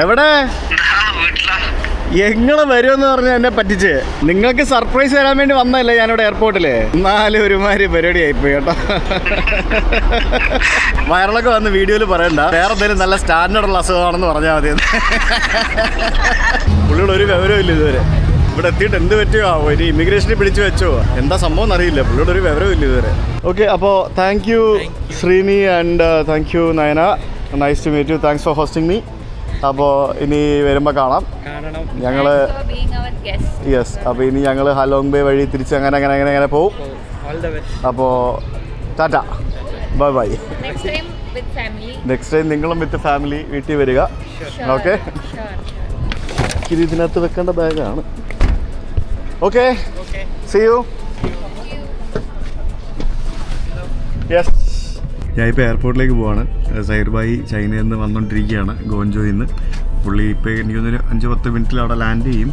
എവിടെ എങ്ങനെ വരുമെന്ന് പറഞ്ഞ് എന്നെ പറ്റിച്ച്? നിങ്ങൾക്ക് സർപ്രൈസ് തരാൻ വേണ്ടി വന്നതല്ലേ ഞാനിവിടെ എയർപോർട്ടില്. എന്നാലും ഒരുമാതിരി പരിപാടി ആയിപ്പോയി കേട്ടോ. വയറിളൊക്കെ വന്ന് വീഡിയോയിൽ പറയണ്ട, വേറെ എന്തെങ്കിലും നല്ല സ്റ്റാൻഡേർഡുള്ള അസുഖമാണെന്ന് പറഞ്ഞാൽ മതി. പുള്ളിയുടെ ഒരു വിവരവും ഇല്ല ഇതുവരെ. ഇവിടെ എത്തിയിട്ട് എന്ത് പറ്റുമോ ഒരു ഇമിഗ്രേഷനിൽ പിടിച്ചു വെച്ചോ എന്താ സംഭവം എന്നറിയില്ല. പുള്ളിയുടെ ഒരു വിവരവും ഇല്ല ഇതുവരെ. ഓക്കെ, അപ്പോൾ thank you Sreeni and thank you Nayana. Nice to meet you. Thanks for hosting me. അപ്പോൾ ഇനി വരുമ്പോൾ കാണാം ഞങ്ങൾ. യെസ്, അപ്പോൾ ഇനി ഞങ്ങൾ ഹലോങ് ബേ വഴി തിരിച്ച് അങ്ങനെ പോവും. അപ്പോൾ Tata, bye bye. Next time നിങ്ങളും വിത്ത് ഫാമിലി വീട്ടിൽ വരിക. ഓക്കെ, ഇതിനകത്ത് വെക്കേണ്ട ബാഗാണ്. Okay, see you. യെസ്, ഞാനിപ്പോൾ എയർപോർട്ടിലേക്ക് പോവാണ്. സൈർ ഭായി ചൈനയിൽ നിന്ന് വന്നുകൊണ്ടിരിക്കുകയാണ്, ഗോഞ്ചോയിൽ നിന്ന്. പുള്ളി ഇപ്പോൾ എനിക്കൊന്നൊരു 5-10 മിനിറ്റിൽ അവിടെ ലാൻഡ് ചെയ്യും.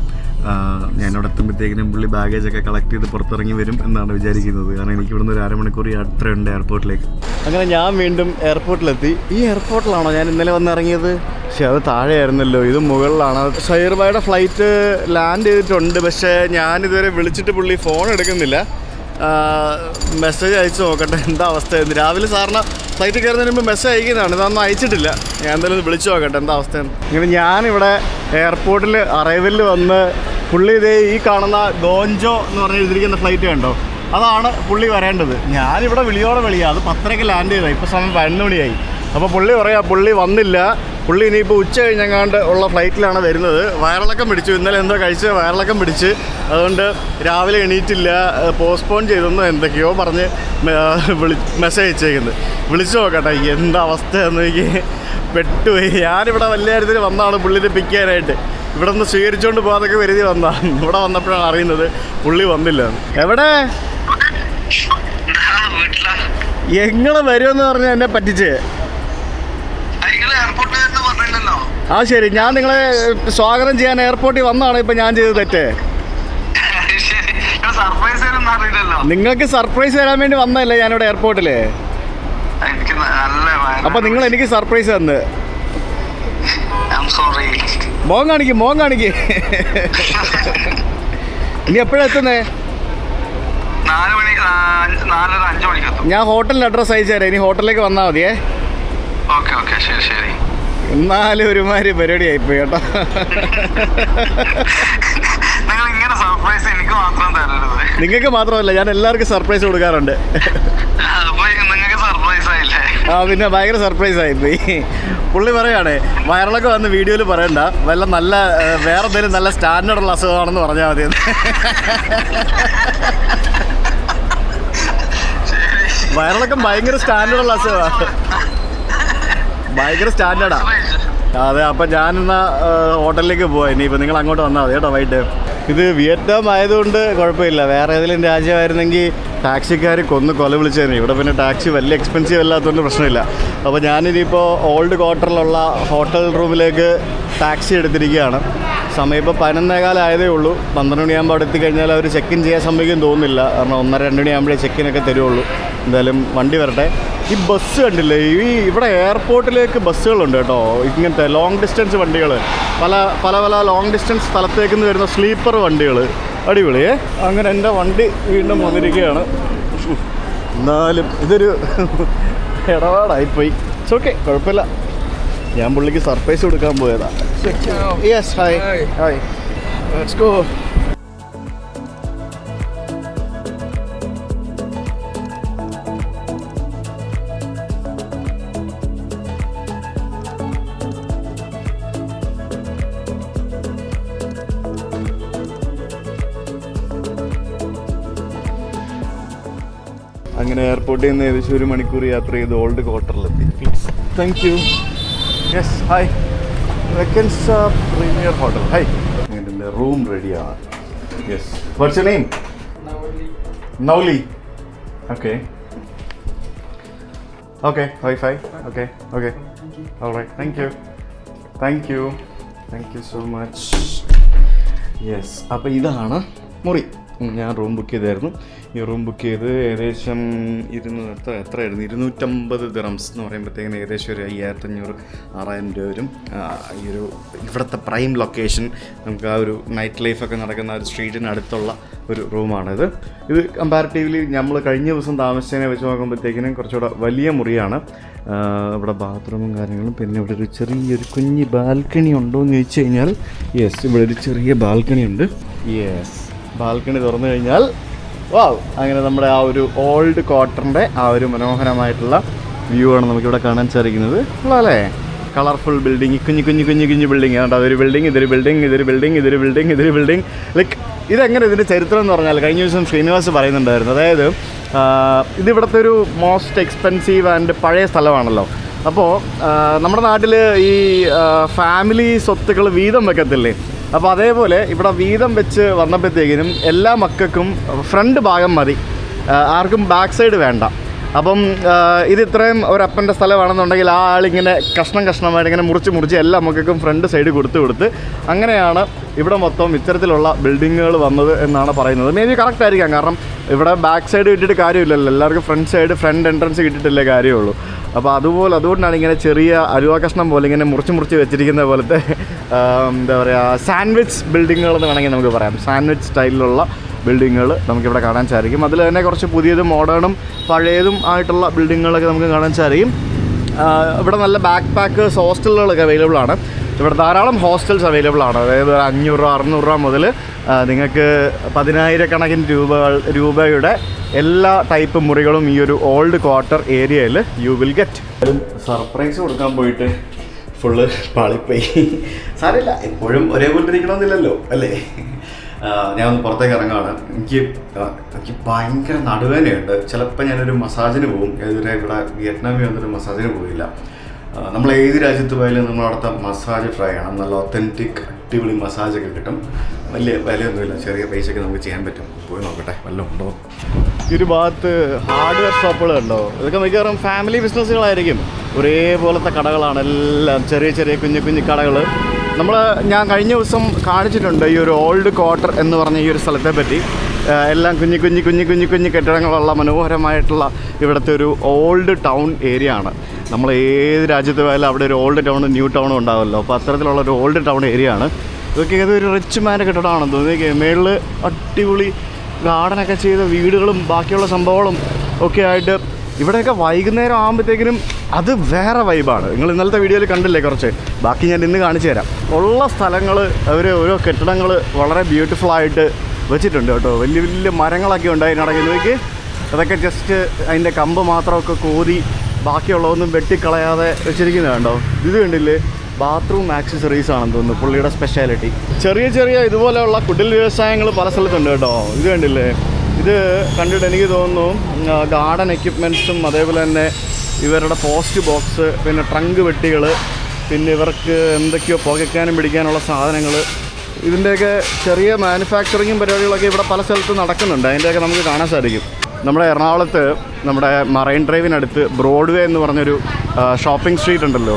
ഞാനവിടെ എത്തുമ്പോഴത്തേക്കിനും പുള്ളി ബാഗേജൊക്കെ കളക്ട് ചെയ്ത് പുറത്തിറങ്ങി വരും എന്നാണ് വിചാരിക്കുന്നത്. കാരണം എനിക്ക് ഇവിടുന്ന് ഒരു 1/2 മണിക്കൂർ യാത്രയുണ്ട് എയർപോർട്ടിലേക്ക്. അങ്ങനെ ഞാൻ വീണ്ടും എയർപോർട്ടിലെത്തി. ഈ എയർപോർട്ടിലാണോ ഞാൻ ഇന്നലെ വന്നിറങ്ങിയത്? പക്ഷെ അത് താഴെയായിരുന്നല്ലോ, ഇത് മുകളിലാണ്. സൈർ ഭായിയുടെ ഫ്ലൈറ്റ് ലാൻഡ് ചെയ്തിട്ടുണ്ട്, പക്ഷേ ഞാനിതുവരെ വിളിച്ചിട്ട് പുള്ളി ഫോൺ എടുക്കുന്നില്ല. മെസ്സേജ് അയച്ചു നോക്കട്ടെ എന്താ അവസ്ഥയെന്ന്. രാവിലെ സാറിന് ഫ്ലൈറ്റിൽ കയറുന്നതിന് മുമ്പ് മെസ്സേജ് അയക്കുന്നതാണ്, ഇതൊന്നും അയച്ചിട്ടില്ല. ഞാൻ എന്തായാലും വിളിച്ചു നോക്കട്ടെ എന്താ അവസ്ഥയെന്ന്. ഇങ്ങനെ ഞാനിവിടെ എയർപോർട്ടിൽ അറൈവലിൽ വന്ന് പുള്ളി ഇതേ ഈ കാണുന്ന ഗോഞ്ചോ എന്ന് പറഞ്ഞ് എഴുതിയിരിക്കുന്ന ഫ്ലൈറ്റ് കണ്ടോ, അതാണ് പുള്ളി വരേണ്ടത്. ഞാനിവിടെ വിളിയോടെ വിളിയാണ്. അത് 10:30 ലാൻഡ് ചെയ്തതാണ്, ഇപ്പോൾ സമയം 11 മണിയായി. അപ്പോൾ പുള്ളി പറയാം പുള്ളി വന്നില്ല, പുള്ളി ഇനിയിപ്പോൾ ഉച്ച കഴിഞ്ഞങ്ങാണ്ട് ഉള്ള ഫ്ലൈറ്റിലാണ് വരുന്നത്. വയറിളക്കം പിടിച്ചു, ഇന്നലെ എന്തോ കഴിച്ച് വയറിളക്കം പിടിച്ച്, അതുകൊണ്ട് രാവിലെ എണീറ്റില്ല, പോസ്റ്റ്പോൺ ചെയ്തെന്നോ എന്തൊക്കെയോ പറഞ്ഞ് മെസ്സേജ് അയച്ചേക്കുന്നത്. വിളിച്ചു നോക്കട്ടെ എന്താ അവസ്ഥയെന്ന്. എനിക്ക് പെട്ടുപോയി. ഞാനിവിടെ വലിയ കാര്യത്തിൽ വന്നതാണ് പുള്ളിനെ പിക്ക് ചെയ്യാനായിട്ട്. ഇവിടെ നിന്ന് സ്വീകരിച്ചുകൊണ്ട് പോകാതൊക്കെ വരുതി വന്നതാണ്. ഇവിടെ വന്നപ്പോഴാണ് അറിയുന്നത് പുള്ളി വന്നില്ല. എവിടെ എങ്ങനെ വരുമെന്ന് പറഞ്ഞ് എന്നെ പറ്റിച്ച്? ആ ശരി, ഞാൻ നിങ്ങളെ സ്വാഗതം ചെയ്യാൻ എയർപോർട്ടിൽ വന്നതാണ്. ഇപ്പം ഞാൻ ചെയ്ത് തെറ്റ്. നിങ്ങൾക്ക് സർപ്രൈസ് തരാൻ വേണ്ടി വന്നതല്ലേ ഞാനിവിടെ എയർപോർട്ടില്. അപ്പൊ നിങ്ങൾ എനിക്ക് സർപ്രൈസ് തന്ന്. മോൻ കാണിക്ക്. ഇനി എപ്പോഴാ എത്തുന്നേ? 4:30 മണിക്ക്. ഞാൻ ഹോട്ടലിൻ്റെ അഡ്രസ്സ് അയച്ചു തരാം, ഇനി ഹോട്ടലിലേക്ക് വന്നാൽ മതിയേ. ശരി. എന്നാലും ഒരുമാതിരി പരിപാടി ആയിപ്പോയി കേട്ടോ. നിങ്ങൾക്ക് മാത്രമല്ല, ഞാൻ എല്ലാവർക്കും സർപ്രൈസ് കൊടുക്കാറുണ്ട്. ആ പിന്നെ ഭയങ്കര സർപ്രൈസ് ആയിപ്പോയി. പുള്ളി പറയുകയാണേ വയറിളൊക്കെ വന്ന് വീഡിയോയിൽ പറയണ്ട, വല്ല നല്ല വേറെ എന്തെങ്കിലും നല്ല സ്റ്റാൻഡേർഡുള്ള അസുഖമാണെന്ന് പറഞ്ഞാൽ മതി. വയറിളക്കം ഭയങ്കര സ്റ്റാൻഡേർഡുള്ള അസുഖമാണ്, ഭയങ്കര സ്റ്റാൻഡേർഡാ. അതെ, അപ്പം ഞാനെന്നാ ഹോട്ടലിലേക്ക് പോവാം. ഇനിയിപ്പോൾ നിങ്ങൾ അങ്ങോട്ട് വന്നാൽ മതി കേട്ടോ വൈകിട്ട്. ഇത് വിയറ്റ്നാം ആയതുകൊണ്ട് കുഴപ്പമില്ല. വേറെ ഏതെങ്കിലും രാജ്യമായിരുന്നെങ്കിൽ ടാക്സിക്കാർ കൊല വിളിച്ചതിന്. ഇവിടെ പിന്നെ ടാക്സി വലിയ എക്സ്പെൻസീവ് അല്ലാത്തതുകൊണ്ട് പ്രശ്നമില്ല. അപ്പോൾ ഞാനിനിയിപ്പോൾ ഓൾഡ് ക്വാർട്ടറിലുള്ള ഹോട്ടൽ റൂമിലേക്ക് ടാക്സി എടുത്തിരിക്കുകയാണ്. സമയം ഇപ്പോൾ 11:15 ആയതേ ഉള്ളൂ. 12 മണിയാകുമ്പോൾ അവിടെ എത്തിക്കഴിഞ്ഞാൽ അവർ ചെക്ക് ഇൻ ചെയ്യാൻ സമ്മതിക്കും തോന്നുന്നില്ല. കാരണം 1:30-2 മണിയാകുമ്പോഴേ ചെക്കിനൊക്കെ തരുള്ളൂ. എന്തായാലും വണ്ടി വരട്ടെ. ഈ ബസ് കണ്ടില്ലേ, ഇവിടെ എയർപോർട്ടിലേക്ക് ബസ്സുകളുണ്ട് കേട്ടോ, ഇങ്ങനത്തെ ലോങ് ഡിസ്റ്റൻസ് വണ്ടികൾ. പല ലോങ് ഡിസ്റ്റൻസ് സ്ഥലത്തേക്ക് നിന്ന് വരുന്ന സ്ലീപ്പർ വണ്ടികൾ. അടിപൊളിയേ. അങ്ങനെ എൻ്റെ വണ്ടി വീണ്ടും വന്നിരിക്കുകയാണ്. എന്നാലും ഇതൊരു ഇടപാടായിപ്പോയി. ഇറ്റ്സ് ഓക്കെ, കുഴപ്പമില്ല. ഞാൻ പുള്ളിക്ക് സർപ്രൈസ് കൊടുക്കാൻ പോയതാണ്. Yes, hi, let's go. അങ്ങനെ എയർപോർട്ടിൽ നിന്ന് ഏകദേശം 1 മണിക്കൂർ യാത്ര ചെയ്ത് ഓൾഡ് ക്വാർട്ടറിലെത്തി. Thank you. Yes, hi, Vacanza premier hotel. Hi, എൻ്റെ റൂം റെഡിയാണ്. Yes, what's your name? നൗലി. Okay, wifi. Okay, alright, thank you so much. Yes, അപ്പോൾ ഇതാണ് മുറി. ഞാൻ റൂം ബുക്ക് ചെയ്തായിരുന്നു. ഈ റൂം ബുക്ക് ചെയ്ത് ഏകദേശം എത്രയായിരുന്നു 250 ദിറംസ് എന്ന് പറയുമ്പോഴത്തേക്കിന് ഏകദേശം ഒരു 5500-6000 രൂപ വരും. ഈ ഒരു ഇവിടുത്തെ പ്രൈം ലൊക്കേഷൻ, നമുക്ക് ആ ഒരു നൈറ്റ് ലൈഫൊക്കെ നടക്കുന്ന ഒരു സ്ട്രീറ്റിന് അടുത്തുള്ള ഒരു റൂമാണിത്. ഇത് കമ്പാരിറ്റീവ്ലി നമ്മൾ കഴിഞ്ഞ ദിവസം താമസിച്ചതിനെ വെച്ച് നോക്കുമ്പോഴത്തേക്കിനും കുറച്ചുകൂടെ വലിയ മുറിയാണ്. ഇവിടെ ബാത്റൂമും കാര്യങ്ങളും, പിന്നെ ഇവിടെ ഒരു ചെറിയൊരു കുഞ്ഞ് ബാൽക്കണി ഉണ്ടോ എന്ന് ചോദിച്ചു കഴിഞ്ഞാൽ യെസ്, ഇവിടെ ഒരു ചെറിയ ബാൽക്കണി ഉണ്ട്. യെസ്, ബാൽക്കണി തുറന്നു കഴിഞ്ഞാൽ വാവ്, അങ്ങനെ നമ്മുടെ ആ ഒരു ഓൾഡ് ക്വാർട്ടറിൻ്റെ ആ ഒരു മനോഹരമായിട്ടുള്ള വ്യൂ ആണ് നമുക്കിവിടെ കാണാൻ സാധിക്കുന്നത്. അല്ലേ, കളർഫുൾ ബിൽഡിങ്, കുഞ്ഞു ബിൽഡിങ് ആണ്. അതൊരു ബിൽഡിങ്, ഇതൊരു ബിൽഡിങ്, ഇതൊരു ബിൽഡിങ്, ഇതൊരു ബിൽഡിങ്, ഇതൊരു ബിൽഡിങ്. ലൈക്ക് ഇതെങ്ങനെ ഇതിൻ്റെ ചരിത്രം എന്ന് പറഞ്ഞാൽ കഴിഞ്ഞ ദിവസം ശ്രീനിവാസ് പറയുന്നുണ്ടായിരുന്നു. അതായത് ഇതിവിടുത്തെ ഒരു മോസ്റ്റ് എക്സ്പെൻസീവ് ആൻഡ് പഴയ സ്ഥലമാണല്ലോ. അപ്പോൾ നമ്മുടെ നാട്ടിൽ ഈ ഫാമിലി സ്വത്തുക്കൾ വീതം വെക്കത്തില്ലേ, അപ്പോൾ അതേപോലെ ഇവിടെ വീതം വെച്ച് വന്നപ്പോഴത്തേക്കിനും എല്ലാ മക്കൾക്കും ഫ്രണ്ട് ഭാഗം മതി, ആർക്കും ബാക്ക് സൈഡ് വേണ്ട. അപ്പം ഇത് ഇത്രയും ഒരപ്പൻ്റെ സ്ഥലമാണെന്നുണ്ടെങ്കിൽ ആ ആളിങ്ങനെ കഷ്ണമായിട്ട് ഇങ്ങനെ മുറിച്ച് എല്ലാ മക്കൾക്കും ഫ്രണ്ട് സൈഡ് കൊടുത്ത് അങ്ങനെയാണ് ഇവിടെ മൊത്തം ഇത്തരത്തിലുള്ള ബിൽഡിങ്ങുകൾ വന്നത് എന്നാണ് പറയുന്നത്. മേ ബി കറക്റ്റ് ആയിരിക്കാം, കാരണം ഇവിടെ ബാക്ക് സൈഡ് കിട്ടിയിട്ട് കാര്യമില്ലല്ലോ, എല്ലാവർക്കും ഫ്രണ്ട് എൻട്രൻസ് കിട്ടിയിട്ടല്ലേ കാര്യമുള്ളൂ. അപ്പോൾ അതുകൊണ്ടാണ് ഇങ്ങനെ ചെറിയ അലുവ കഷ്ണം പോലെ ഇങ്ങനെ മുറിച്ച് വെച്ചിരിക്കുന്ന പോലത്തെ എന്താ പറയുക, സാൻഡ്വിച്ച് ബിൽഡിങ്ങുകൾ എന്ന് വേണമെങ്കിൽ നമുക്ക് പറയാം. സാൻഡ്വിച്ച് സ്റ്റൈലിലുള്ള ബിൽഡിങ്ങുകൾ നമുക്കിവിടെ കാണാൻ സാധിക്കും. അതിൽ തന്നെ കുറച്ച് പുതിയതും മോഡേണും പഴയതും ആയിട്ടുള്ള ബിൽഡിങ്ങുകളൊക്കെ നമുക്ക് കാണാൻ സാധിക്കും. ഇവിടെ നല്ല ബാക്ക് പാക്കേഴ്സ് ഹോസ്റ്റലുകളൊക്കെ അവൈലബിൾ ആണ്. ഇവിടെ ധാരാളം ഹോസ്റ്റൽസ് അവൈലബിൾ ആണ്. അതായത് 500-600 രൂപ മുതൽ നിങ്ങൾക്ക് 10,000 രൂപയുടെ എല്ലാ ടൈപ്പ് മുറികളും ഈ ഒരു ഓൾഡ് ക്വാർട്ടർ ഏരിയയിൽ യു വിൽ ഗെറ്റ്. സർപ്രൈസ് കൊടുക്കാൻ പോയിട്ട് ഫുള്ള് പാളിപ്പോയി. സാരമില്ല, എപ്പോഴും ഒരേപോലെ ഇരിക്കണമെന്നില്ലല്ലോ അല്ലേ. ഞാൻ ഒന്ന് പുറത്തേക്ക് ഇറങ്ങുകയാണ്. എനിക്ക് ഭയങ്കര നടുവേദനയുണ്ട്. ചിലപ്പോൾ ഞാനൊരു മസാജിന് പോകും. ഏതുവരെ ഇവിടെ വിയറ്റ്നാമിൽ വന്നൊരു മസാജിന് പോയില്ല. നമ്മൾ ഏത് രാജ്യത്ത് പോയാലും നമ്മൾ അവിടുത്തെ മസാജ് ട്രൈ ചെയ്യണം. നല്ല ഒത്തൻറ്റിക് അടിപൊളി മസാജൊക്കെ കിട്ടും. വലിയ വിലയൊന്നുമില്ല, ചെറിയ പൈസയൊക്കെ നമുക്ക് ചെയ്യാൻ പറ്റും. പോയി നോക്കട്ടെ വല്ലതും ഉണ്ടോ. ഈ ഒരു ഭാഗത്ത് ഹാർഡ്വെയർ ഷോപ്പുകളുണ്ടോ? ഇതൊക്കെ മിക്കവാറും ഫാമിലി ബിസിനസ്സുകളായിരിക്കും. ഒരേപോലത്തെ കടകളാണ് എല്ലാം, ചെറിയ കുഞ്ഞു കടകൾ. ഞാൻ കഴിഞ്ഞ ദിവസം കാണിച്ചിട്ടുണ്ട് ഈ ഒരു ഓൾഡ് ക്വാർട്ടർ എന്ന് പറഞ്ഞ ഈ ഒരു സ്ഥലത്തെ പറ്റി. എല്ലാം കുഞ്ഞു കെട്ടിടങ്ങളുള്ള മനോഹരമായിട്ടുള്ള ഇവിടുത്തെ ഒരു ഓൾഡ് ടൗൺ ഏരിയ ആണ്. നമ്മൾ ഏത് രാജ്യത്ത് പോയാലും അവിടെ ഒരു ഓൾഡ് ടൗണും ന്യൂ ടൗണും ഉണ്ടാവുമല്ലോ. അപ്പോൾ അത്തരത്തിലുള്ള ഒരു ഓൾഡ് ടൗൺ ഏരിയ ആണ്. ഇതൊക്കെ ഏതൊരു റിച്ച് മാൻ്റെ കെട്ടിടമാണെന്ന് തോന്നി. മേളിൽ അടിപൊളി ഗാർഡനൊക്കെ ചെയ്ത വീടുകളും ബാക്കിയുള്ള സംഭവങ്ങളും ഒക്കെ ആയിട്ട് ഇവിടെയൊക്കെ വൈകുന്നേരം ആകുമ്പോഴത്തേക്കിനും അത് വേറെ വൈബാണ്. നിങ്ങൾ ഇന്നലത്തെ വീഡിയോയിൽ കണ്ടില്ലേ കുറച്ച്, ബാക്കി ഞാൻ ഇന്ന് കാണിച്ചു തരാം. ഉള്ള സ്ഥലങ്ങൾ അവർ ഓരോ കെട്ടിടങ്ങൾ വളരെ ബ്യൂട്ടിഫുള്ളായിട്ട് വെച്ചിട്ടുണ്ട് കേട്ടോ. വലിയ മരങ്ങളൊക്കെ ഉണ്ട് അതിനിടയ്ക്ക്. നോക്കി, അതൊക്കെ ജസ്റ്റ് അതിൻ്റെ കമ്പ് മാത്രമൊക്കെ കോതി ബാക്കിയുള്ളതൊന്നും വെട്ടിക്കളയാതെ വെച്ചിരിക്കുന്നത് കണ്ടോ. ഇത് കണ്ടില്ലേ, ബാത്റൂം ആക്സസറീസ് ആണെന്ന് തോന്നുന്നു പുള്ളിയുടെ സ്പെഷ്യാലിറ്റി. ചെറിയ ഇതുപോലെയുള്ള കുടിൽ വ്യവസായങ്ങൾ പല സ്ഥലത്തുണ്ട് കേട്ടോ. ഇത് കണ്ടില്ലേ, ഇത് കണ്ടിട്ട് എനിക്ക് തോന്നുന്നു ഗാർഡൻ എക്യുപ്മെൻറ്റ്സും അതേപോലെ തന്നെ ഇവരുടെ പോസ്റ്റ് ബോക്സ്, പിന്നെ ട്രങ്ക് വെട്ടികൾ, പിന്നെ ഇവർക്ക് എന്തൊക്കെയോ പുകയ്ക്കാനും പിടിക്കാനുള്ള സാധനങ്ങൾ, ഇതിൻ്റെയൊക്കെ ചെറിയ മാനുഫാക്ചറിങ്ങും പരിപാടികളൊക്കെ ഇവിടെ പല സ്ഥലത്തും നടക്കുന്നുണ്ട്. അതിൻ്റെയൊക്കെ നമുക്ക് കാണാൻ സാധിക്കും. നമ്മുടെ എറണാകുളത്ത് നമ്മുടെ മറൈൻ ഡ്രൈവിനടുത്ത് ബ്രോഡ്വേ എന്ന് പറഞ്ഞൊരു ഷോപ്പിംഗ് സ്ട്രീറ്റ് ഉണ്ടല്ലോ.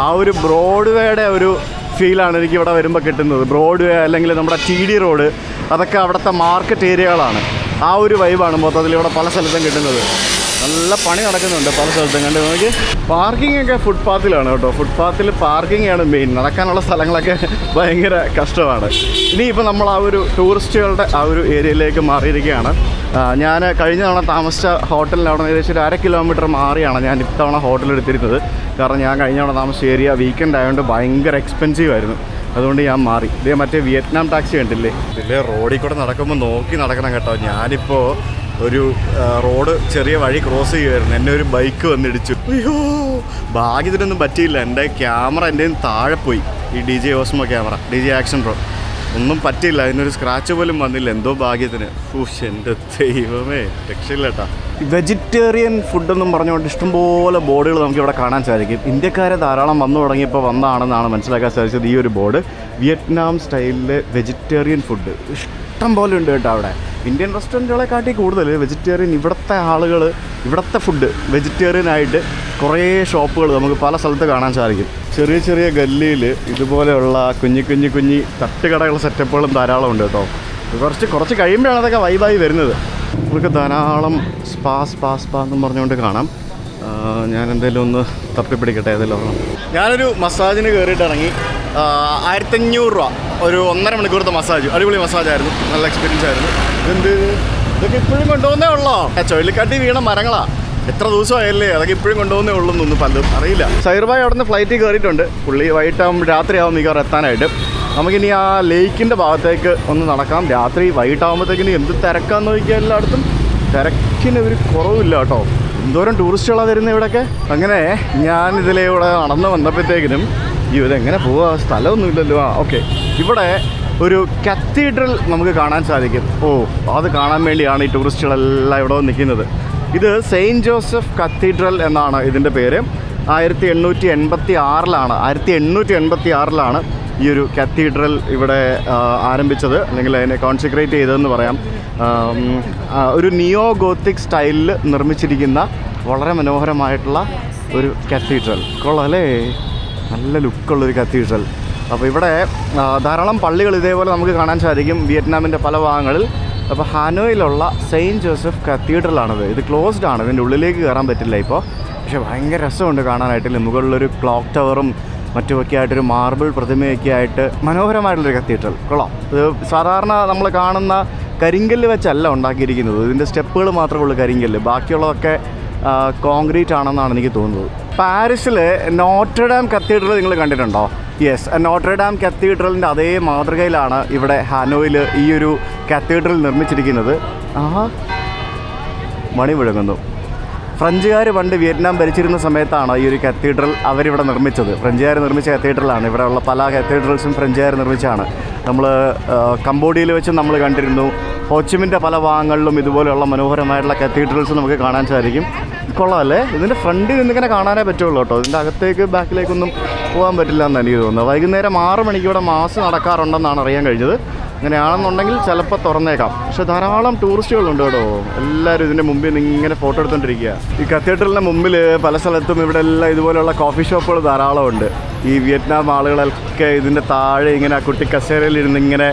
ആ ഒരു ബ്രോഡ്വേയുടെ ഒരു ഫീലാണ് എനിക്ക് ഇവിടെ വരുമ്പോൾ കിട്ടുന്നത്. ബ്രോഡ്വേ അല്ലെങ്കിൽ നമ്മുടെ TD റോഡ്, അതൊക്കെ അവിടുത്തെ മാർക്കറ്റ് ഏരിയകളാണ്. ആ ഒരു വൈബാണ് മൊത്തത്തിൽ ഇവിടെ പല സ്ഥലത്തും കിട്ടുന്നത്. നല്ല പണി നടക്കുന്നുണ്ട് പല സ്ഥലത്തും. കണ്ട് നോക്കി, പാർക്കിംഗ് ഒക്കെ ഫുട്പാത്തിലാണ് കേട്ടോ. ഫുട്പാത്തിൽ പാർക്കിംഗ് ആണ് മെയിൻ. നടക്കാനുള്ള സ്ഥലങ്ങളൊക്കെ ഭയങ്കര കഷ്ടമാണ്. ഇനിയിപ്പോൾ നമ്മൾ ആ ഒരു ടൂറിസ്റ്റുകളുടെ ആ ഒരു ഏരിയയിലേക്ക് മാറിയിരിക്കുകയാണ്. ഞാൻ കഴിഞ്ഞ തവണ താമസിച്ച ഹോട്ടലിൽ അവിടെ നിന്ന് ഏകദേശം ഒരു 1/2 കിലോമീറ്റർ മാറിയാണ് ഞാൻ ഇത്തവണ ഹോട്ടൽ എടുത്തിരുന്നത്. കാരണം ഞാൻ കഴിഞ്ഞ തവണ താമസിച്ച ഏരിയ വീക്കെൻഡ് ആയതുകൊണ്ട് ഭയങ്കര എക്സ്പെൻസീവ് ആയിരുന്നു. അതുകൊണ്ട് ഞാൻ മാറി. ഇതേ മറ്റേ വിയറ്റ്നാം ടാക്സി കണ്ടില്ലേ, ഇതിലെ റോഡിൽ കൂടെ നടക്കുമ്പോൾ നോക്കി നടക്കണം കേട്ടോ. ഞാനിപ്പോൾ ഒരു റോഡ് ചെറിയ വഴി ക്രോസ് ചെയ്യുമായിരുന്നു. എന്നെ ഒരു ബൈക്ക് വന്നിടിച്ചു. അയ്യോ, ഭാഗ്യത്തിനൊന്നും പറ്റിയില്ല. എൻ്റെ ക്യാമറ എൻ്റെ താഴെ പോയി. ഈ DJ Osmo camera, DJ action pro, ഒന്നും പറ്റിയില്ല. അതിനൊരു സ്ക്രാച്ച് പോലും വന്നില്ല, എന്തോ ഭാഗ്യത്തിന്. എൻ്റെ ദൈവമേ, രക്ഷയില്ല കേട്ടോ. വെജിറ്റേറിയൻ ഫുഡെന്നും പറഞ്ഞുകൊണ്ട് ഇഷ്ടംപോലെ ബോർഡുകൾ നമുക്കിവിടെ കാണാൻ സാധിക്കും. ഇന്ത്യക്കാരെ ധാരാളം വന്നു തുടങ്ങിയപ്പോൾ വന്നതാണെന്നാണ് മനസ്സിലാക്കാൻ സാധിച്ചത്. ഈ ഒരു ബോർഡ് വിയറ്റ്നാം സ്റ്റൈലിലെ വെജിറ്റേറിയൻ ഫുഡ് ഇഷ്ടം പോലെ ഉണ്ട് കേട്ടോ. അവിടെ ഇന്ത്യൻ റെസ്റ്റോറൻറ്റുകളെ കാട്ടി കൂടുതൽ വെജിറ്റേറിയൻ, ഇവിടുത്തെ ആളുകൾ ഇവിടുത്തെ ഫുഡ് വെജിറ്റേറിയനായിട്ട് കുറേ ഷോപ്പുകൾ നമുക്ക് പല സ്ഥലത്ത് കാണാൻ സാധിക്കും. ചെറിയ ഗല്ലിയിൽ ഇതുപോലെയുള്ള കുഞ്ഞി തട്ടുകടകൾ സെറ്റപ്പുകളും ധാരാളം ഉണ്ട് കേട്ടോ. കുറച്ച് കഴിയുമ്പോഴാണ് അതൊക്കെ വൈബായി വരുന്നത്. നമുക്ക് ധാരാളം സ്പാ എന്നും പറഞ്ഞുകൊണ്ട് കാണാം. ഞാൻ എന്തായാലും ഒന്ന് തപ്പിപ്പിടിക്കട്ടെ ഏതെല്ലാം. ഞാനൊരു മസാജിന് കയറിയിട്ട് ഇറങ്ങി. 1500 രൂപ ഒരു 1.5 മണിക്കൂറത്തെ മസാജ്. അടിപൊളി മസാജായിരുന്നു, നല്ല എക്സ്പീരിയൻസ് ആയിരുന്നു. ഇതൊക്കെ ഇപ്പോഴും കൊണ്ടുപോകുന്നേ ഉള്ളോ? ചുഴലിക്കാട്ടി വീണ മരങ്ങളാ. എത്ര ദിവസമായല്ലേ, അതൊക്കെ ഇപ്പോഴും കൊണ്ടുപോകുന്നേ ഉള്ളൂ എന്നൊന്നും പലതും അറിയില്ല. സൈർബായ് അവിടെ നിന്ന് ഫ്ലൈറ്റിൽ കയറിയിട്ടുണ്ട്. പുള്ളി വൈകിട്ടാകുമ്പോൾ രാത്രിയാവും മിക്കവാറും എത്താനായിട്ട്. നമുക്കിനി ആ ലേക്കിൻ്റെ ഭാഗത്തേക്ക് ഒന്ന് നടക്കാം. രാത്രി വൈകിട്ടാകുമ്പോഴത്തേക്കിനി എന്ത് തിരക്കാന്ന് നോക്കിയാൽ എല്ലായിടത്തും തിരക്കിന് ഒരു കുറവില്ല കേട്ടോ. എന്തോരം ടൂറിസ്റ്റുകളാണ് വരുന്നത് ഇവിടെയൊക്കെ. അങ്ങനെ ഞാൻ ഇതിലൂടെ നടന്ന് വന്നപ്പോഴത്തേക്കിനും ഇതെങ്ങനെ പോവുക, സ്ഥലമൊന്നുമില്ലല്ലോ. ഓക്കെ, ഇവിടെ ഒരു കത്തീഡ്രൽ നമുക്ക് കാണാൻ സാധിക്കും. അത് കാണാൻ വേണ്ടിയാണ് ഈ ടൂറിസ്റ്റുകളെല്ലാം ഇവിടെ നിൽക്കുന്നത്. ഇത് സെയിൻറ്റ് ജോസഫ് കത്തീഡ്രൽ എന്നാണ് ഇതിൻ്റെ പേര്. 1886 ഈ ഒരു കത്തീഡ്രൽ ഇവിടെ ആരംഭിച്ചത്, അല്ലെങ്കിൽ അതിനെ കോൺസെൻട്രേറ്റ് ചെയ്തതെന്ന് പറയാം. ഒരു നിയോ ഗോത്തിക് സ്റ്റൈലിൽ നിർമ്മിച്ചിരിക്കുന്ന വളരെ മനോഹരമായിട്ടുള്ള ഒരു കത്തീഡ്രൽ. കൊള്ളാമല്ലേ, നല്ല ലുക്കുള്ളൊരു കത്തീഡ്രൽ. അപ്പോൾ ഇവിടെ ധാരാളം പള്ളികൾ ഇതേപോലെ നമുക്ക് കാണാൻ സാധിക്കും വിയറ്റ്നാമിൻ്റെ പല ഭാഗങ്ങളിൽ. അപ്പോൾ ഹാനോയിലുള്ള സെയിൻറ്റ് ജോസഫ് കത്തീഡ്രലാണിത്. ഇത് ക്ലോസ്ഡ് ആണ്, ഇതിൻ്റെ ഉള്ളിലേക്ക് കയറാൻ പറ്റില്ല ഇപ്പോൾ. പക്ഷേ ഭയങ്കര രസമുണ്ട് കാണാനായിട്ട്. മുകളിലൊരു ക്ലോക്ക് ടവറും മറ്റുമൊക്കെ ആയിട്ടൊരു മാർബിൾ പ്രതിമയൊക്കെ ആയിട്ട് മനോഹരമായിട്ടുള്ളൊരു കത്തീഡ്രൽ. കൊള്ളാം. ഇത് സാധാരണ നമ്മൾ കാണുന്ന കരിങ്കല്ല് വെച്ചല്ല ഉണ്ടാക്കിയിരിക്കുന്നത്. ഇതിൻ്റെ സ്റ്റെപ്പുകൾ മാത്രമേ ഉള്ളൂ കരിങ്കല്ല്, ബാക്കിയുള്ളതൊക്കെ കോൺക്രീറ്റ് ആണെന്നാണ് എനിക്ക് തോന്നുന്നത്. പാരീസിലെ നോട്രഡാം കത്തീഡ്രൽ നിങ്ങൾ കണ്ടിട്ടുണ്ടോ? യെസ്, നോട്രഡാം കത്തീഡ്രലിൻ്റെ അതേ മാതൃകയിലാണ് ഇവിടെ ഹാനോയിൽ ഈ ഒരു കത്തീഡ്രൽ നിർമ്മിച്ചിരിക്കുന്നത്. മണി മുഴങ്ങുന്നു. ഫ്രഞ്ചുകാർ പണ്ട് വിയറ്റ്നാം ഭരിച്ചിരുന്ന സമയത്താണ് ഈ ഒരു കത്തീഡ്രൽ അവരിവിടെ നിർമ്മിച്ചത്. ഫ്രഞ്ചുകാർ നിർമ്മിച്ച കത്തീഡ്രലാണ്. ഇവിടെയുള്ള പല കത്തീഡ്രൽസും ഫ്രഞ്ചുകാർ നിർമ്മിച്ചാണ്. നമ്മൾ കംബോഡിയയിൽ വെച്ച് നമ്മൾ കണ്ടിരുന്നു. ഹോച്ചിമിൻ്റെ പല ഭാഗങ്ങളിലും ഇതുപോലെയുള്ള മനോഹരമായിട്ടുള്ള കത്തീഡ്രൽസ് നമുക്ക് കാണാൻ സാധിക്കും. കൊള്ളാമല്ലേ? ഇതിൻ്റെ ഫ്രണ്ടിൽ നിന്നിങ്ങനെ കാണാനേ പറ്റുള്ളൂ കേട്ടോ. ഇതിൻ്റെ അകത്തേക്ക് ബാക്കിലേക്കൊന്നും പോകാൻ പറ്റില്ല എന്ന് എനിക്ക് തോന്നുന്നത്. വൈകുന്നേരം 6 മണിക്ക് ഇവിടെ മാസ് നടക്കാറുണ്ടെന്നാണ് അറിയാൻ കഴിഞ്ഞത്. അങ്ങനെയാണെന്നുണ്ടെങ്കിൽ ചിലപ്പോൾ തുറന്നേക്കാം. പക്ഷെ ധാരാളം ടൂറിസ്റ്റുകളുണ്ട് കേട്ടോ. എല്ലാവരും ഇതിൻ്റെ മുമ്പിൽ നിന്ന് ഇങ്ങനെ ഫോട്ടോ എടുത്തുകൊണ്ടിരിക്കുക. ഈ കത്തീഡ്രലിൻ്റെ മുമ്പിൽ പല സ്ഥലത്തും ഇവിടെ എല്ലാം ഇതുപോലെയുള്ള കോഫി ഷോപ്പുകൾ ധാരാളമുണ്ട്. ഈ വിയറ്റ്നാം ആളുകളൊക്കെ ഇതിൻ്റെ താഴെ ഇങ്ങനെ കുട്ടി കസേരയിലിരുന്ന് ഇങ്ങനെ